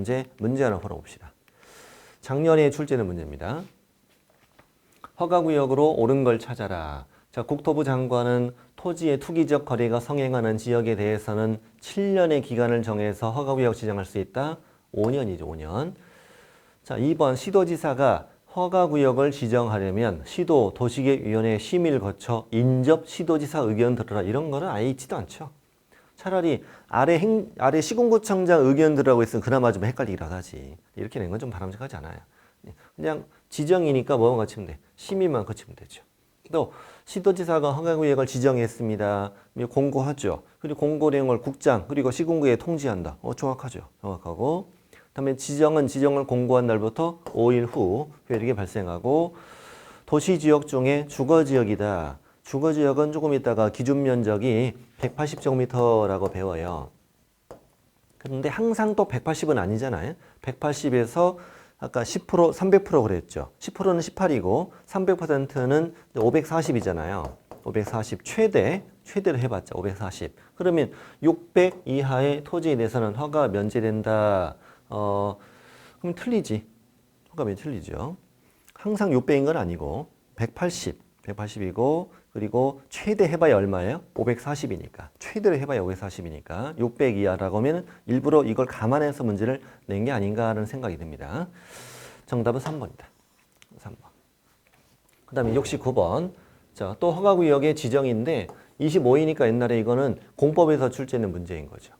이제 문제 하나 풀어봅시다. 작년에 출제된 문제입니다. 허가구역으로 옳은 걸 찾아라. 자, 국토부 장관은 토지의 투기적 거래가 성행하는 지역에 대해서는 7년의 기간을 정해서 허가구역 지정할 수 있다. 5년이죠, 5년. 자, 2번 시도지사가 허가구역을 지정하려면 시도 도시계획위원회 심의를 거쳐 인접 시도지사 의견 들어라. 이런 거는 아예 있지도 않죠. 차라리 아래 시군구청장 의견 들으라고 있으면 그나마 좀 헷갈리기라도 하지. 이렇게 낸 건 좀 바람직하지 않아요. 그냥 지정이니까 뭐만 거치면 돼. 심의만 거치면 되죠. 또 시도지사가 허가구역을 지정했습니다. 공고하죠. 그리고 공고 내용을 국장 그리고 시군구에 통지한다. 정확하죠. 정확하고. 그다음에 지정을 공고한 날부터 5일 후 효력이 발생하고 도시지역 중에 주거지역이다. 주거지역은 조금 있다가 기준 면적이 180제곱미터라고 배워요. 그런데 항상 또 180은 아니잖아요. 180에서 아까 10%, 300% 그랬죠. 10%는 18이고 300%는 540이잖아요. 540 최대로 해봤자 540. 그러면 600 이하의 토지에 대해서는 허가 면제된다. 그럼 틀리지. 허가 면제 틀리죠. 항상 600인 건 아니고 180이고 그리고 최대 해봐야 얼마예요? 540이니까. 최대로 해봐야 540이니까 600 이하라고 하면 일부러 이걸 감안해서 문제를 낸 게 아닌가 하는 생각이 듭니다. 정답은 3번이다. 그다음에 69번. 자, 또 허가구역의 지정인데 25이니까 옛날에 이거는 공법에서 출제하는 문제인 거죠.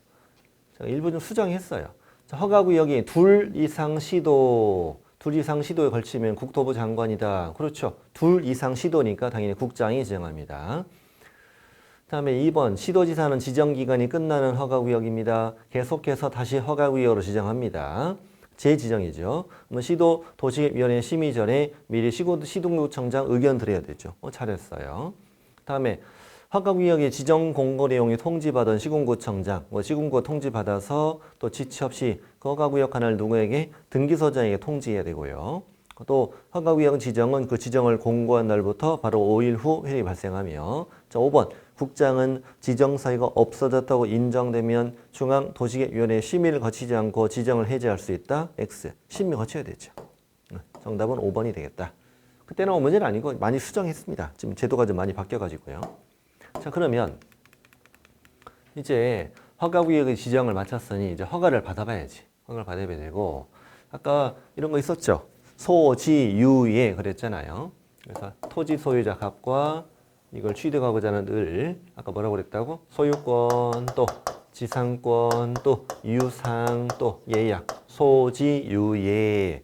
자, 일부 좀 수정했어요. 자, 허가구역이 둘 이상 시도에 걸치면 국토부 장관이다. 그렇죠. 둘 이상 시도니까 당연히 국장이 지정합니다. 다음에 2번 시도지사는 지정기간이 끝나는 허가구역입니다. 계속해서 다시 허가구역으로 지정합니다. 재지정이죠. 시도 도시위원회 심의 전에 미리 시도구청장 의견 드려야 되죠. 잘했어요. 다음에 허가구역의 지정 공고 내용이 통지받은 시군구청장, 시군구가 통지받아서 또 지치 없이 그 허가구역 관할 누구에게 등기소장에게 통지해야 되고요. 또 허가구역 지정은 그 지정을 공고한 날부터 바로 5일 후 훼손이 발생하며 자, 5번 국장은 지정 사유가 없어졌다고 인정되면 중앙도시계획위원회 심의를 거치지 않고 지정을 해제할 수 있다. X. 심의 거쳐야 되죠. 정답은 5번이 되겠다. 그때 나온 문제는 아니고 많이 수정했습니다. 지금 제도가 좀 많이 바뀌어가지고요. 자, 그러면 이제 허가구역의 지정을 마쳤으니 이제 허가를 받아봐야지. 허가를 받아야 되고 아까 이런 거 있었죠. 소지유예 그랬잖아요. 그래서 토지 소유자 갑과 이걸 취득하고자 하는 을 아까 뭐라고 그랬다고? 소유권 또 지상권 또 유상 또 예약 소지유예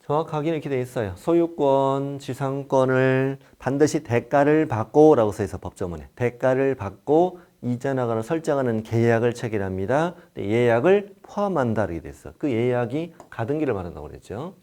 정확하게 이렇게 돼 있어요. 소유권 지상권을 반드시 대가를 받고 라고 써 있어 법조문에 대가를 받고 이전하거나 설정하는 계약을 체결합니다. 예약을 포함한다 이렇게 돼 있어. 그 예약이 가등기를 말한다고 그랬죠.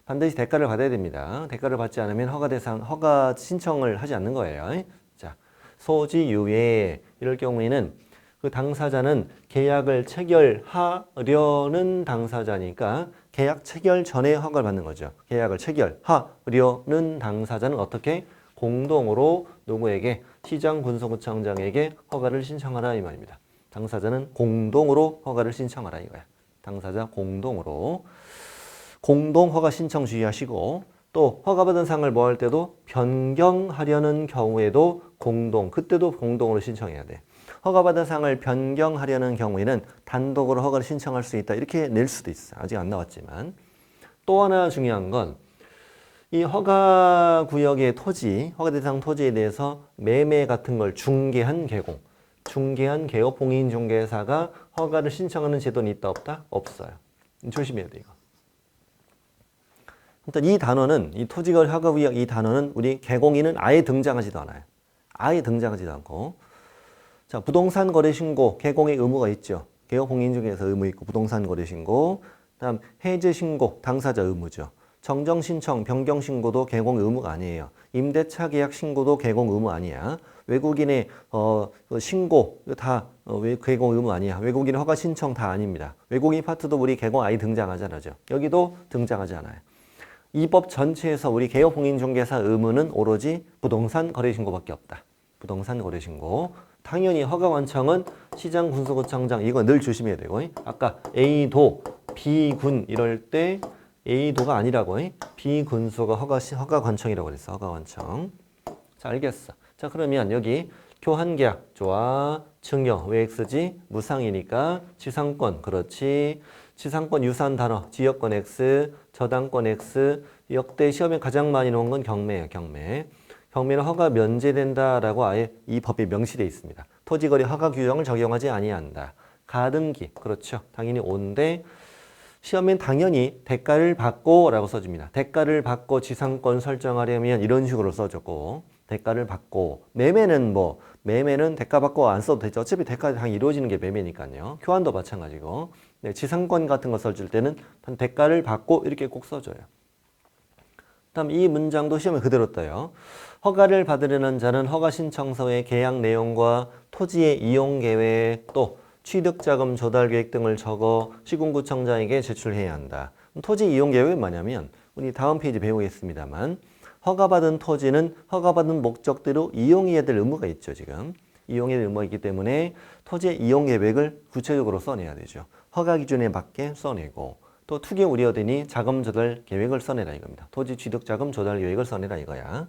반드시 대가를 받아야 됩니다. 대가를 받지 않으면 허가 신청을 하지 않는 거예요. 자, 소지유예 이럴 경우에는 그 당사자는 계약을 체결하려는 당사자니까 계약 체결 전에 허가를 받는 거죠. 계약을 체결하려는 당사자는 어떻게? 공동으로 누구에게? 시장군수구청장에게 허가를 신청하라 이 말입니다. 당사자는 공동으로 허가를 신청하라 이거야. 당사자 공동으로. 공동 허가 신청 주의하시고 또 허가받은 사항을 뭐 할 때도 변경하려는 경우에도 그때도 공동으로 신청해야 돼. 허가받은 사항을 변경하려는 경우에는 단독으로 허가를 신청할 수 있다. 이렇게 낼 수도 있어. 아직 안 나왔지만. 또 하나 중요한 건 이 허가구역의 토지, 허가대상 토지에 대해서 매매 같은 걸 중개한 개업공인중개사가 허가를 신청하는 제도는 있다 없다? 없어요. 조심해야 돼 이거. 일단 이 단어는 이 토지거래 허가구역 이 단어는 우리 개공인은 아예 등장하지도 않아요. 아예 등장하지도 않고 자 부동산 거래 신고 개공의 의무가 있죠. 개업공인중개사 의무 있고 부동산 거래 신고 다음 해제 신고 당사자 의무죠. 정정 신청 변경 신고도 개공 의무가 아니에요. 임대차 계약 신고도 개공 의무 아니야. 외국인의 신고 다 개공 의무 아니야. 외국인 허가 신청 다 아닙니다. 외국인 파트도 우리 개공 아예 등장하잖아요. 여기도 등장하지 않아요. 이 법 전체에서 우리 개업공인중개사 의무는 오로지 부동산 거래신고밖에 없다. 부동산 거래신고. 당연히 허가관청은 시장군수구청장 이거 늘 조심해야 되고 아까 A도 B군 이럴 때 A도가 아니라고 B군수가 허가관청이라고 그랬어. 허가관청. 자 알겠어. 자 그러면 여기 교환계약 좋아. 증여 왜 X지? 무상이니까 지상권 그렇지. 지상권 유사한 단어 지역권 X 저당권 X 역대 시험에 가장 많이 나온 건 경매예요. 경매는 허가 면제된다라고 아예 이 법에 명시되어 있습니다. 토지거래 허가 규정을 적용하지 아니한다. 가등기 그렇죠. 당연히 온데 시험엔 당연히 대가를 받고 라고 써줍니다. 대가를 받고 지상권 설정하려면 이런 식으로 써줬고 대가를 받고 매매는 대가 받고 안 써도 되죠. 어차피 대가가 당연히 이루어지는 게 매매니까요. 교환도 마찬가지고 네, 지상권 같은 거 써줄 때는 대가를 받고 이렇게 꼭 써줘요. 다음 이 문장도 시험에 그대로 떠요. 허가를 받으려는 자는 허가 신청서의 계약 내용과 토지의 이용 계획 또 취득자금 조달 계획 등을 적어 시군구청장에게 제출해야 한다. 토지 이용 계획은 뭐냐면 우리 다음 페이지 배우겠습니다만 허가받은 토지는 허가받은 목적대로 이용해야 될 의무가 있죠. 지금 이용해야 될 의무가 있기 때문에 토지의 이용 계획을 구체적으로 써내야 되죠. 허가 기준에 맞게 써내고 또 투기 우려되니 자금 조달 계획을 써내라 이겁니다. 토지 취득 자금 조달 계획을 써내라 이거야.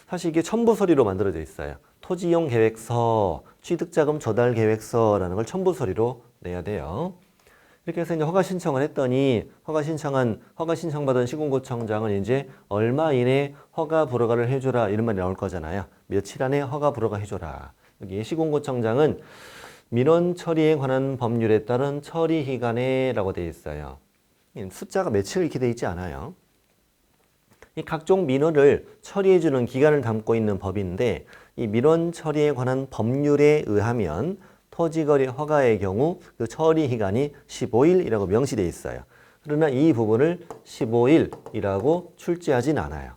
사실 이게 첨부 서류로 만들어져 있어요. 토지 이용 계획서, 취득 자금 조달 계획서라는 걸 첨부 서류로 내야 돼요. 이렇게 해서 이제 허가 신청을 했더니 허가 신청받은 시군구청장은 이제 얼마 이내 허가 불허가를 해줘라 이런 말이 나올 거잖아요. 며칠 안에 허가 불허가 해줘라. 여기 시군구청장은 민원 처리에 관한 법률에 따른 처리 기간에라고 되어 있어요. 숫자가 며칠 이렇게 되어 있지 않아요. 이 각종 민원을 처리해주는 기간을 담고 있는 법인데 이 민원 처리에 관한 법률에 의하면 토지거래 허가의 경우 그 처리 기간이 15일이라고 명시되어 있어요. 그러나 이 부분을 15일이라고 출제하진 않아요.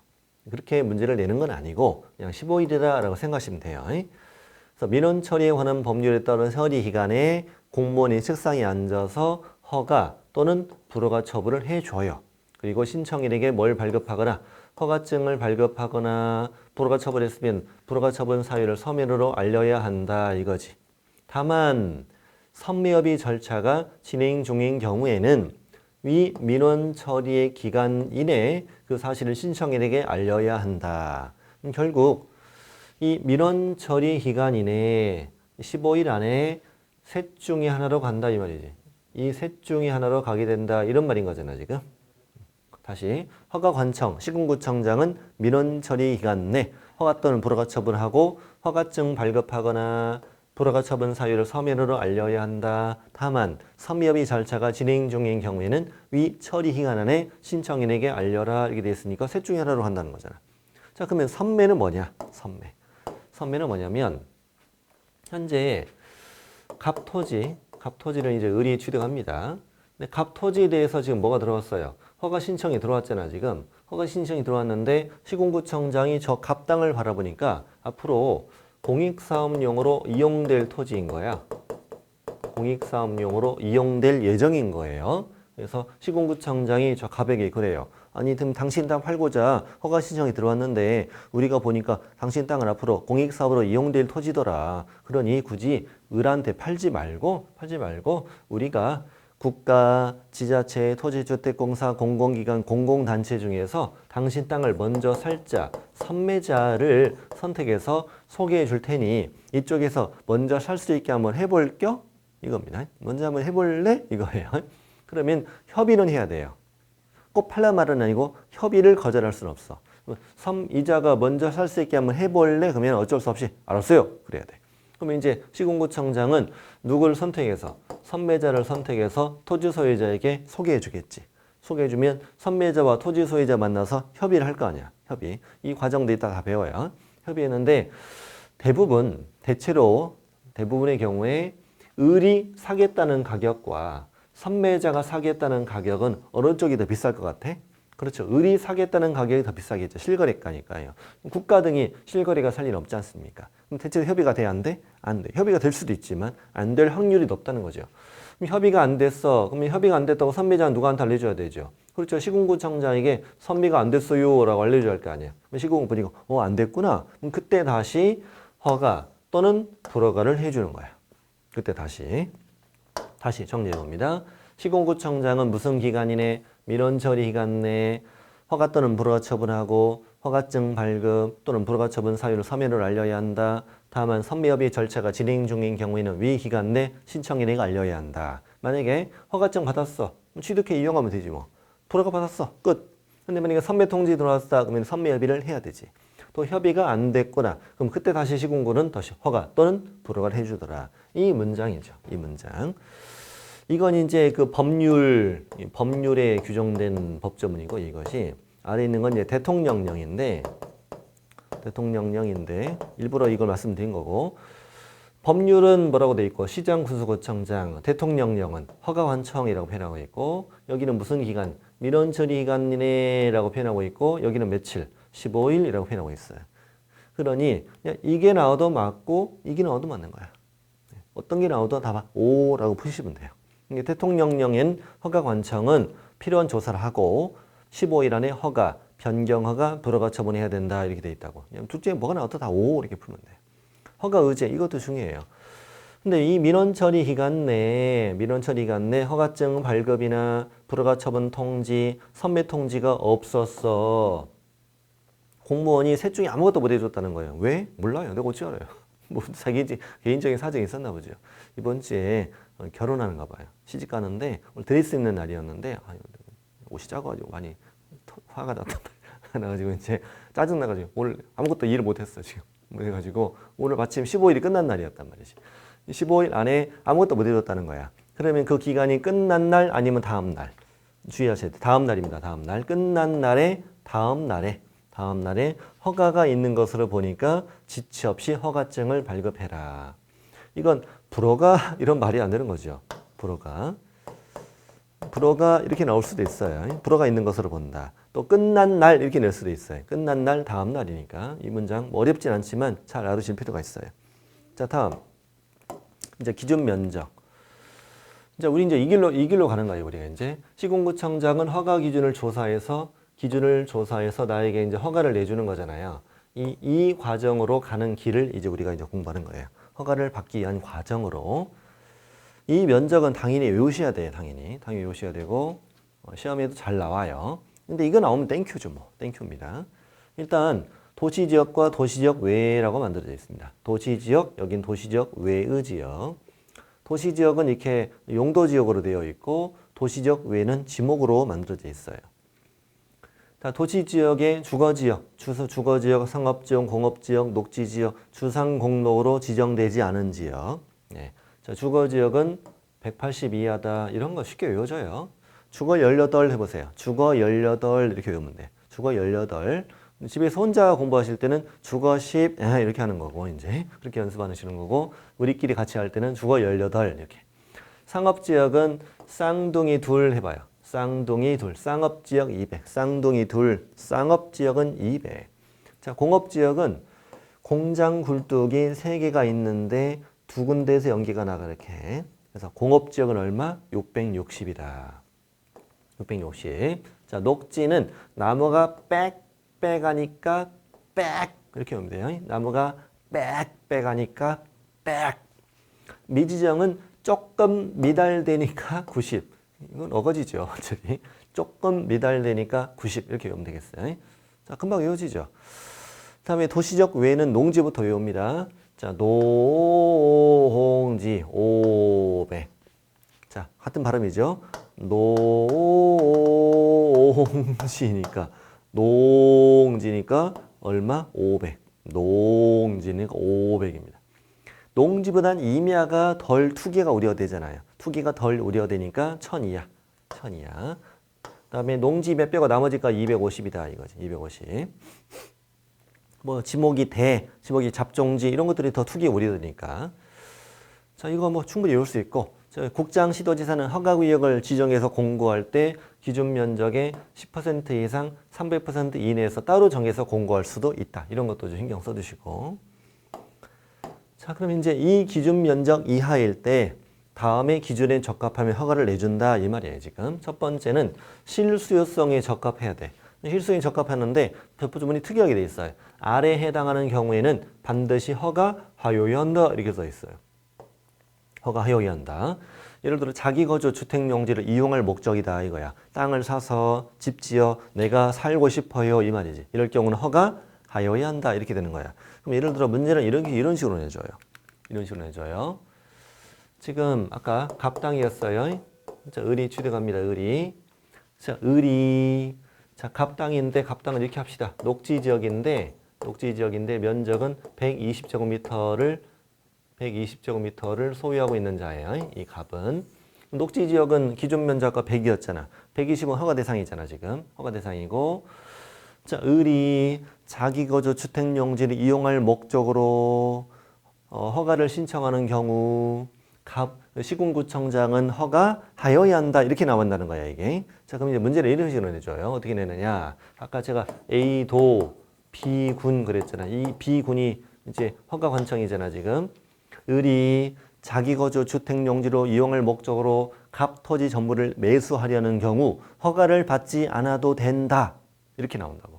그렇게 문제를 내는 건 아니고 그냥 15일이라고 생각하시면 돼요. 그래서 민원 처리에 관한 법률에 따른 처리 기간에 공무원이 책상에 앉아서 허가 또는 불허가 처분을 해줘요. 그리고 신청인에게 뭘 발급하거나 허가증을 발급하거나 불허가 처분했으면 불허가 처분 사유를 서면으로 알려야 한다 이거지. 다만 선미협의 절차가 진행 중인 경우에는 위 민원 처리의 기간 이내에 그 사실을 신청인에게 알려야 한다. 결국 이 민원 처리 기간 이내에 15일 안에 셋 중에 하나로 간다 이 말이지. 이 셋 중에 하나로 가게 된다 이런 말인 거잖아 지금. 다시 허가관청, 시군구청장은 민원 처리 기간 내 허가 또는 불허가 처분하고 허가증 발급하거나 불허가 처분 사유를 서면으로 알려야 한다. 다만 선미협의 절차가 진행 중인 경우에는 위 처리 기간 안에 신청인에게 알려라 이렇게 되어 있으니까 셋 중에 하나로 한다는 거잖아. 자 그러면 선매는 뭐냐? 선매는 뭐냐면 현재 갑토지를 이제 의리에 취득합니다. 근데 갑토지에 대해서 지금 뭐가 들어왔어요? 허가 신청이 들어왔잖아 지금. 허가 신청이 들어왔는데 시군구청장이 저 갑당을 바라보니까 앞으로 공익사업용으로 이용될 토지인 거야. 공익사업용으로 이용될 예정인 거예요. 그래서 시군구청장이 저 갑에게 그래요. 아니 그럼 당신 땅 팔고자 허가 신청이 들어왔는데 우리가 보니까 당신 땅은 앞으로 공익사업으로 이용될 토지더라. 그러니 굳이 을한테 팔지 말고 우리가 국가, 지자체, 토지주택공사, 공공기관, 공공단체 중에서 당신 땅을 먼저 살자, 선매자를 선택해서 소개해 줄 테니 이쪽에서 먼저 살 수 있게 한번 해볼겨? 이겁니다. 먼저 한번 해볼래? 이거예요. 그러면 협의는 해야 돼요. 꼭 팔란 말은 아니고 협의를 거절할 수는 없어. 이자가 먼저 살 수 있게 한번 해볼래? 그러면 어쩔 수 없이 알았어요. 그래야 돼. 그러면 이제 시군구청장은 누굴 선택해서 선매자를 선택해서 토지 소유자에게 소개해 주겠지. 소개해 주면 선매자와 토지 소유자 만나서 협의를 할 거 아니야. 협의. 이 과정도 이따 다 배워요. 협의했는데 대부분의 경우에 을이 사겠다는 가격과 선매자가 사겠다는 가격은 어느 쪽이 더 비쌀 것 같아? 그렇죠. 을이 사겠다는 가격이 더 비싸겠죠. 실거래가니까요. 국가 등이 실거래가 살 일은 없지 않습니까? 그럼 대체로 협의가 돼? 안 돼? 안 돼. 협의가 될 수도 있지만 안 될 확률이 높다는 거죠. 그럼 협의가 안 됐어. 그러면 협의가 안 됐다고 선매자는 누구한테 알려줘야 되죠? 그렇죠. 시군구청장에게 선매가 안 됐어요 라고 알려줘야 할 거 아니에요. 시군구 보니까 안 됐구나. 그럼 그때 다시 허가 또는 불허가를 해주는 거야. 그때 다시 정리해 봅니다. 시군구청장은 무슨 기간 이내 민원 처리 기간 내에 허가 또는 불허가 처분하고 허가증 발급 또는 불허가 처분 사유를 서면으로 알려야 한다. 다만 선미협의 절차가 진행 중인 경우에는 위 기간 내 신청인에게 알려야 한다. 만약에 허가증 받았어. 취득해 이용하면 되지 뭐. 불허가 받았어. 끝. 근데 만약에 선매 통지 들어왔다. 그러면 선미협의를 해야 되지. 또 협의가 안 됐구나. 그럼 그때 다시 시군구는 다시 허가 또는 불허가를 해주더라. 이 문장이죠. 이 문장. 이건 이제 그 법률에 규정된 법조문이고 이것이 아래 있는 건 이제 대통령령인데 일부러 이걸 말씀드린 거고 법률은 뭐라고 돼 있고 시장군수구청장, 대통령령은 허가관청이라고 표현하고 있고 여기는 무슨 기간? 민원처리 기간 이내라고 표현하고 있고 여기는 며칠? 15일이라고 표현하고 있어요. 그러니 그냥 이게 나와도 맞고 이게 나와도 맞는 거야. 어떤 게 나와도 다 오라고 푸시면 돼요. 대통령령엔 허가관청은 필요한 조사를 하고 15일 안에 허가, 변경허가, 불허가 처분해야 된다 이렇게 돼 있다고. 둘 중에 뭐가 나와도 다 오 이렇게 풀면 돼요. 허가 의제 이것도 중요해요. 근데 이 민원 처리 기간 내에 허가증 발급이나 불허가 처분 통지, 선매 통지가 없었어. 공무원이 셋 중에 아무것도 못 해줬다는 거예요. 왜? 몰라요. 내가 어찌 알아요. 뭐 자기 개인적인 사정이 있었나 보죠. 이번 주에 결혼하는가 봐요. 시집 가는데 오늘 드레스 입는 날이었는데 옷이 작아가지고 많이 화가 났단 말이야. 나가지고 이제 짜증 나가지고 오늘 아무것도 일을 못했어 지금. 그래가지고 오늘 마침 15일이 끝난 날이었단 말이지. 15일 안에 아무것도 못 해줬다는 거야. 그러면 그 기간이 끝난 날 아니면 다음 날. 주의하셔야 돼. 다음 날입니다. 다음 날. 끝난 날에 다음 날에 허가가 있는 것으로 보니까 지체 없이 허가증을 발급해라. 이건 불허가 이런 말이 안 되는 거죠. 불허가 이렇게 나올 수도 있어요. 불허가 있는 것으로 본다. 또 끝난 날 이렇게 낼 수도 있어요. 끝난 날 다음 날이니까 이 문장 뭐 어렵진 않지만 잘 알아두실 필요가 있어요. 자, 다음 이제 기준 면적. 이제 우리 이제 이 길로 가는 거예요. 우리가 이제 시군구청장은 허가 기준을 조사해서 나에게 이제 허가를 내주는 거잖아요. 이 과정으로 가는 길을 이제 우리가 이제 공부하는 거예요. 허가를 받기 위한 과정으로 이 면적은 당연히 외우셔야 돼요. 당연히 외우셔야 되고 시험에도 잘 나와요. 근데 이거 나오면 땡큐죠, 뭐 땡큐입니다. 일단 도시지역과 도시지역 외라고 만들어져 있습니다. 도시지역, 여긴 도시지역 외의 지역. 도시지역은 이렇게 용도지역으로 되어 있고 도시지역 외는 지목으로 만들어져 있어요. 자, 도시지역의 주거지역, 주거지역, 상업지역, 공업지역, 녹지지역, 주상공로로 지정되지 않은 지역. 네. 자, 주거지역은 180 이하다. 이런 거 쉽게 외워져요. 주거 18 해보세요. 주거 18 이렇게 외우면 돼. 주거 18. 집에서 혼자 공부하실 때는 주거 10 이렇게 하는 거고 이제 그렇게 연습하시는 거고 우리끼리 같이 할 때는 주거 18 이렇게. 상업지역은 쌍둥이 둘 해봐요. 쌍둥이 둘, 쌍업지역 200, 쌍둥이 둘, 쌍업지역은 200. 자, 공업지역은 공장 굴뚝이 3개가 있는데 2군데에서 연기가 나가 이렇게. 그래서 공업지역은 얼마? 660이다. 660. 자, 녹지는 나무가 빽빽하니까 빽 이렇게 하면 돼요. 나무가 빽빽하니까 빽. 미지정은 조금 미달되니까 90. 이건 어거지죠. 어차피 조금 미달되니까 90 이렇게 외우면 되겠어요. 자, 금방 외워지죠. 다음에 도시적 외에는 농지부터 외웁니다. 자, 농지 500. 자, 같은 발음이죠. 농지니까 얼마? 500. 농지니까 500입니다. 농지보단 임야가 덜 투기가 우려되잖아요. 투기가 덜 우려되니까 1000이야. 1000이야. 그다음에 농지 몇 뼈가 나머지가 250이다 이거지. 250. 뭐 지목이 잡종지 이런 것들이 더 투기에 우려되니까. 자, 이거 뭐 충분히 외울 수 있고. 국장 시도지사는 허가구역을 지정해서 공고할 때 기준 면적의 10% 이상 300% 이내에서 따로 정해서 공고할 수도 있다. 이런 것도 좀 신경 써두시고. 자, 그럼 이제 이 기준 면적 이하일 때 다음에 기준에 적합하면 허가를 내준다 이 말이에요. 지금 첫 번째는 실수요성에 적합해야 돼. 실수요에 적합하는데 부분이 특이하게 돼 있어요. 아래에 해당하는 경우에는 반드시 허가 하여야 한다 이렇게 써 있어요. 허가 하여야 한다. 예를 들어 자기 거주 주택 용지를 이용할 목적이다 이거야. 땅을 사서 집 지어 내가 살고 싶어요 이 말이지. 이럴 경우는 허가 하여야 한다 이렇게 되는 거야. 그럼 예를 들어 문제는 이런 식으로 내줘요. 이런 식으로 내줘요. 지금 아까 갑당이었어요. 자, 을이 추대갑니다. 을이. 자, 을이. 자, 갑당인데 갑당은 이렇게 합시다. 녹지지역인데 면적은 120제곱미터를 소유하고 있는 자예요. 이 갑은. 녹지지역은 기준 면적가 100이었잖아. 120은 허가 대상이잖아, 지금. 허가 대상이고. 자, 을이 자기 거주 주택 용지를 이용할 목적으로 허가를 신청하는 경우 시군구청장은 허가하여야 한다 이렇게 나온다는 거야 이게. 자, 그럼 이제 문제를 이런 식으로 내줘요. 어떻게 내느냐? 아까 제가 A도 B군 그랬잖아. 이 B군이 이제 허가 관청이잖아 지금. 을이 자기 거주 주택 용지로 이용할 목적으로 갑 토지 전부를 매수하려는 경우 허가를 받지 않아도 된다 이렇게 나온다고.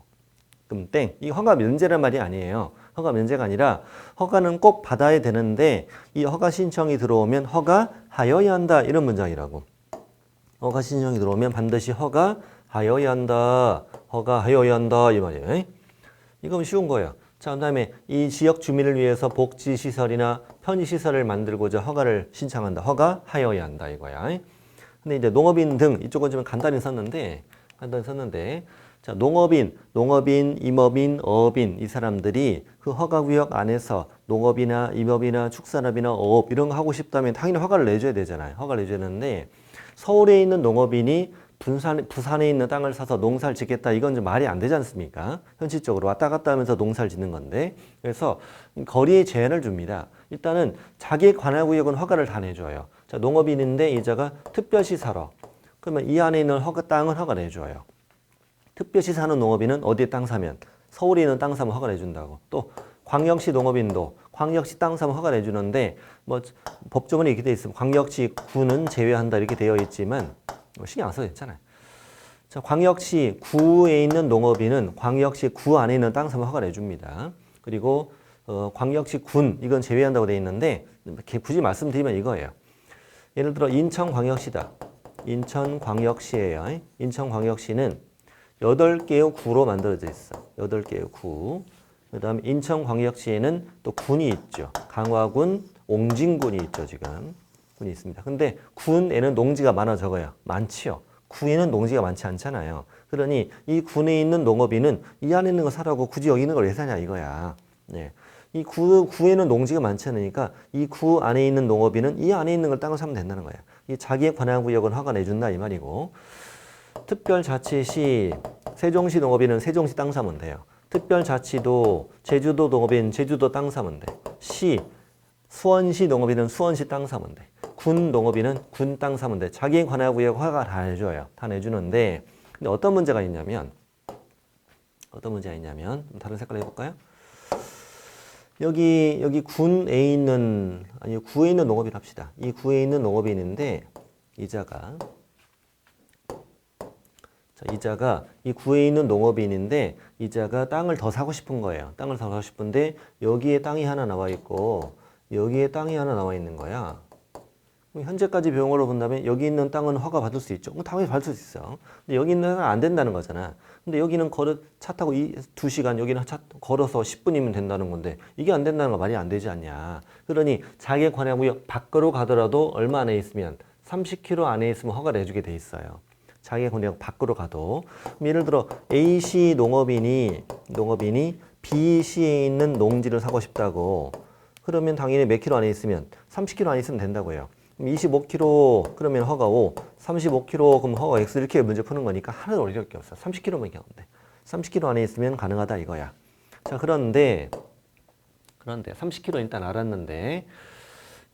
그럼 땡. 이 허가 면제란 말이 아니에요. 허가 면제가 아니라 허가는 꼭 받아야 되는데 이 허가 신청이 들어오면 허가하여야 한다 이런 문장이라고. 허가 신청이 들어오면 반드시 허가하여야 한다. 허가하여야 한다 이 말이에요. 이건 쉬운 거예요. 자, 그다음에 이 지역 주민을 위해서 복지 시설이나 편의 시설을 만들고자 허가를 신청한다. 허가하여야 한다 이거야. 근데 이제 농업인 등 이쪽은 좀 간단히 썼는데 자, 농업인, 임업인, 어업인 이 사람들이 그 허가구역 안에서 농업이나 임업이나 축산업이나 어업 이런 거 하고 싶다면 당연히 허가를 내줘야 되잖아요. 허가를 내줘야 되는데 서울에 있는 농업인이 부산에 있는 땅을 사서 농사를 짓겠다 이건 좀 말이 안 되지 않습니까? 현실적으로 왔다 갔다 하면서 농사를 짓는 건데 그래서 거리에 제한을 줍니다. 일단은 자기 관할구역은 허가를 다 내줘요. 자, 농업인인데 이자가 특별시 살아. 그러면 이 안에 있는 땅은 허가 내줘요. 특별시 사는 농업인은 어디에 땅 사면 서울에 있는 땅 사면 허가 내준다고. 또 광역시 농업인도 광역시 땅 사면 허가 내주는데 뭐 법조문에 이렇게 돼 있으면 광역시 구는 제외한다 이렇게 되어 있지만 뭐 신경 안 써도 괜찮아요. 자, 광역시 구에 있는 농업인은 광역시 구 안에 있는 땅 사면 허가 내줍니다. 그리고 광역시 군 이건 제외한다고 되어 있는데 굳이 말씀드리면 이거예요. 예를 들어 인천광역시다. 인천광역시예요. 인천광역시는 8개의 구로 만들어져 있어. 8개의 구. 그 다음에 인천광역시에는 또 군이 있죠. 강화군, 옹진군이 있죠, 지금. 군이 있습니다. 근데 군에는 농지가 많아 적어요. 많지요. 구에는 농지가 많지 않잖아요. 그러니 이 군에 있는 농업인은 이 안에 있는 거 사라고 굳이 여기 있는 걸 왜 사냐 이거야. 네. 이 구에는 농지가 많지 않으니까 이 구 안에 있는 농업인은 이 안에 있는 걸 땅을 사면 된다는 거야. 이 자기의 관할구역은 허가 내준다 이 말이고. 특별자치시 세종시 농업인은 세종시 땅 사면 돼요. 특별자치도 제주도 농업인 제주도 땅 사면 돼. 시 수원시 농업인은 수원시 땅 사면 돼. 군 농업인은 군 땅 사면 돼. 자기 관할구역 허가 다 내줘요. 다 내주는데 근데 어떤 문제가 있냐면 다른 색깔로 해볼까요? 여기 군에 있는 구에 있는 농업인 합시다. 이 구에 있는 농업인인데 이자가 이 구에 있는 농업인인데 이자가 땅을 더 사고 싶은 거예요. 땅을 더 사고 싶은데 여기에 땅이 하나 나와 있고 여기에 땅이 하나 나와 있는 거야. 현재까지 비용으로 본다면 여기 있는 땅은 허가 받을 수 있죠. 당연히 받을 수 있어. 근데 여기 있는 땅은 안 된다는 거잖아. 근데 여기는 차 타고 2시간 여기는 걸어서 10분이면 된다는 건데 이게 안 된다는 거 말이 안 되지 않냐. 그러니 자기 관할구역 밖으로 가더라도 얼마 안에 있으면 30km 안에 있으면 허가를 해주게 돼 있어요. 자기 관할구역 밖으로 가도. 예를 들어 A시 농업인이 B시에 있는 농지를 사고 싶다고 그러면 당연히 몇 킬로 안에 있으면 30km 안에 있으면 된다고요. 25km 그러면 허가 5, 35km 그럼 허가 X 이렇게 문제 푸는 거니까 하나도 어려울 게 없어. 30km만 경우인데 30km 안에 있으면 가능하다 이거야. 자 그런데 30km 일단 알았는데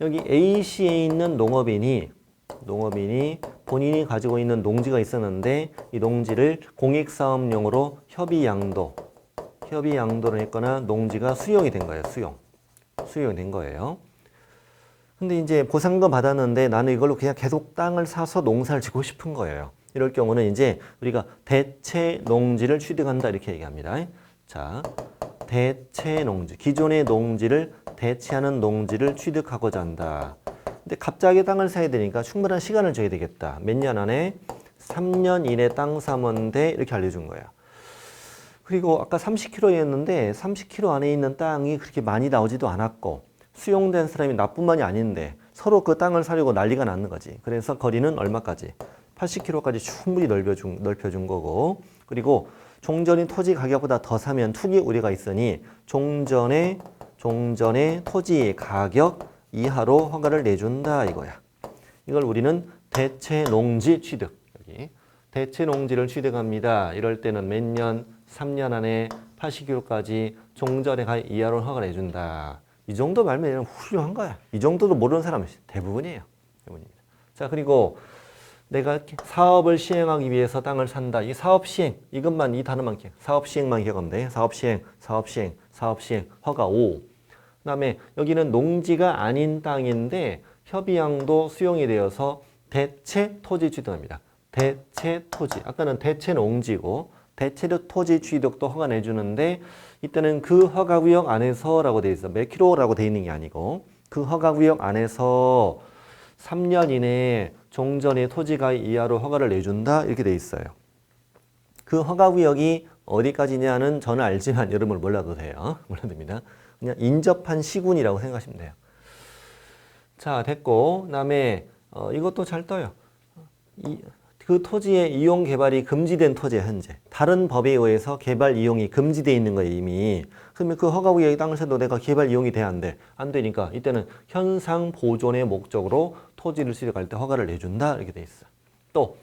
여기 A시에 있는 농업인이 본인이 가지고 있는 농지가 있었는데 이 농지를 공익사업용으로 협의양도를 했거나 농지가 수용이 된 거예요. 수용이 된 거예요. 근데 이제 보상금 받았는데 나는 이걸로 그냥 계속 땅을 사서 농사를 짓고 싶은 거예요. 이럴 경우는 이제 우리가 대체 농지를 취득한다 이렇게 얘기합니다. 자, 대체 농지. 기존의 농지를 대체하는 농지를 취득하고자 한다. 근데 갑자기 땅을 사야 되니까 충분한 시간을 줘야 되겠다. 몇 년 안에? 3년 이내 땅 사면 돼. 이렇게 알려준 거예요. 그리고 아까 30km였는데 30km 안에 있는 땅이 그렇게 많이 나오지도 않았고 수용된 사람이 나뿐만이 아닌데 서로 그 땅을 사려고 난리가 났는 거지. 그래서 거리는 얼마까지? 80km까지 충분히 넓혀준 거고 그리고 종전이 토지 가격보다 더 사면 투기 우려가 있으니 종전의 토지 가격 이하로 허가를 내준다 이거야. 이걸 우리는 대체 농지 취득. 여기 대체 농지를 취득합니다. 이럴 때는 몇 년? 3년 안에 80km까지 종전의 가격 이하로 허가를 내준다. 이 정도 말면 훌륭한 거야. 이 정도도 모르는 사람은 대부분이에요. 대부분입니다. 자, 그리고 내가 사업을 시행하기 위해서 땅을 산다. 이 사업 시행, 이것만 이 단어만 사업 시행만 기억하면 돼. 사업 시행, 허가 5. 그다음에 여기는 농지가 아닌 땅인데 협의양도 수용이 되어서 대체 토지 취득합니다. 대체 토지. 아까는 대체 농지고 대체 토지 취득도 허가 내주는데 이때는 그 허가구역 안에서라고 돼 있어. 몇 킬로라고 돼 있는 게 아니고 그 허가구역 안에서 3년 이내에 종전의 토지가 이하로 허가를 내준다 이렇게 돼 있어요. 그 허가구역이 어디까지냐는 저는 알지만 여러분은 몰라도 돼요. 몰라도 됩니다. 그냥 인접한 시군이라고 생각하시면 돼요. 자, 됐고, 그다음에 이것도 잘 떠요. 그 토지의 이용 개발이 금지된 토지에 현재 다른 법에 의해서 개발 이용이 금지되어 있는 거예요 이미. 그러면 그 허가구역의 땅에서도 내가 개발 이용이 돼야 안 돼? 안 되니까 이때는 현상 보존의 목적으로 토지를 취득할 때 허가를 내준다 이렇게 돼 있어. 또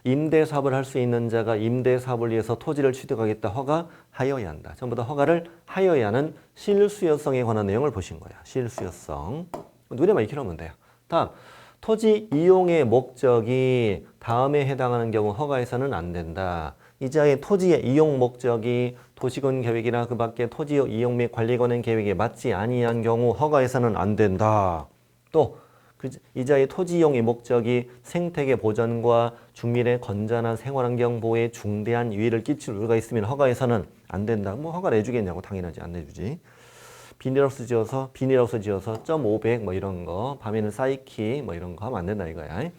임대 사업을 할 수 있는 자가 임대 사업을 위해서 토지를 취득하겠다 허가하여야 한다. 전부 다 허가를 하여야 하는 실수요성에 관한 내용을 보신 거야. 실수요성. 눈에만 익히면 돼요. 다음. 토지 이용의 목적이 다음에 해당하는 경우 허가해서는 안 된다. 이자의 토지의 이용 목적이 도시군 계획이나 그 밖에 토지 이용 및 관리 관행 계획에 맞지 아니한 경우 허가해서는 안 된다. 또 이자의 토지 이용의 목적이 생태계 보전과 주민의 건전한 생활환경 보호에 중대한 유해를 끼칠 우려가 있으면 허가해서는 안 된다. 뭐 허가 내주겠냐고 당연하지 안 내주지. 비닐하우스 지어서 0.500 뭐 이런 거, 밤에는 사이키 뭐 이런 거 하면 안 된다 이거야.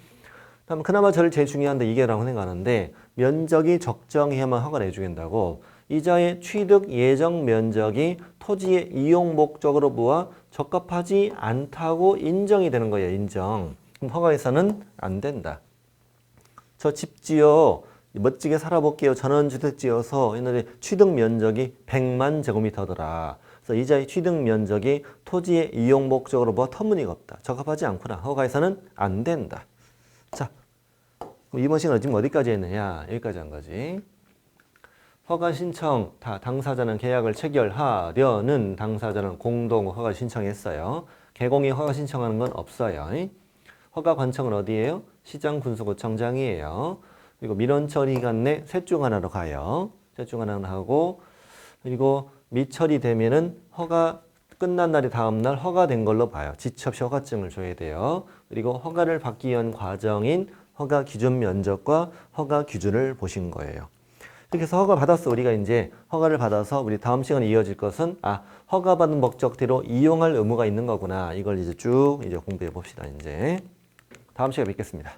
다음 그나마 저를 제일 중요한데 이게라고 생각하는데 면적이 적정해야만 허가를 해주겠다고. 이자의 취득 예정 면적이 토지의 이용 목적으로 보아 적합하지 않다고 인정이 되는 거예요. 인정. 그럼 허가해서는 안 된다. 저 집 지어 멋지게 살아볼게요. 전원주택 지어서 옛날에 취득 면적이 100만 제곱미터더라. 그래서 이자의 취득 면적이 토지의 이용 목적으로 뭐 터무니가 없다. 적합하지 않구나. 허가해서는 안 된다. 자, 그럼 이번 시간은 지금 어디까지 했느냐? 여기까지 한 거지. 허가 신청, 당사자는 계약을 체결하려는 당사자는 공동 허가 신청했어요. 개공이 허가 신청하는 건 없어요. 허가 관청은 어디예요? 시장군수구청장이에요. 그리고 민원 처리기간 내 셋 중 하나로 가요. 셋 중 하나는 하고, 그리고 미처리 되면은 허가 끝난 날이 다음 날 허가된 걸로 봐요. 지체 없이 허가증을 줘야 돼요. 그리고 허가를 받기 위한 과정인 허가 기준 면적과 허가 기준을 보신 거예요. 이렇게 해서 허가 받았어. 우리가 이제 허가를 받아서 우리 다음 시간에 이어질 것은 허가받은 목적대로 이용할 의무가 있는 거구나. 이걸 이제 쭉 공부해 봅시다. 이제 다음 시간에 뵙겠습니다.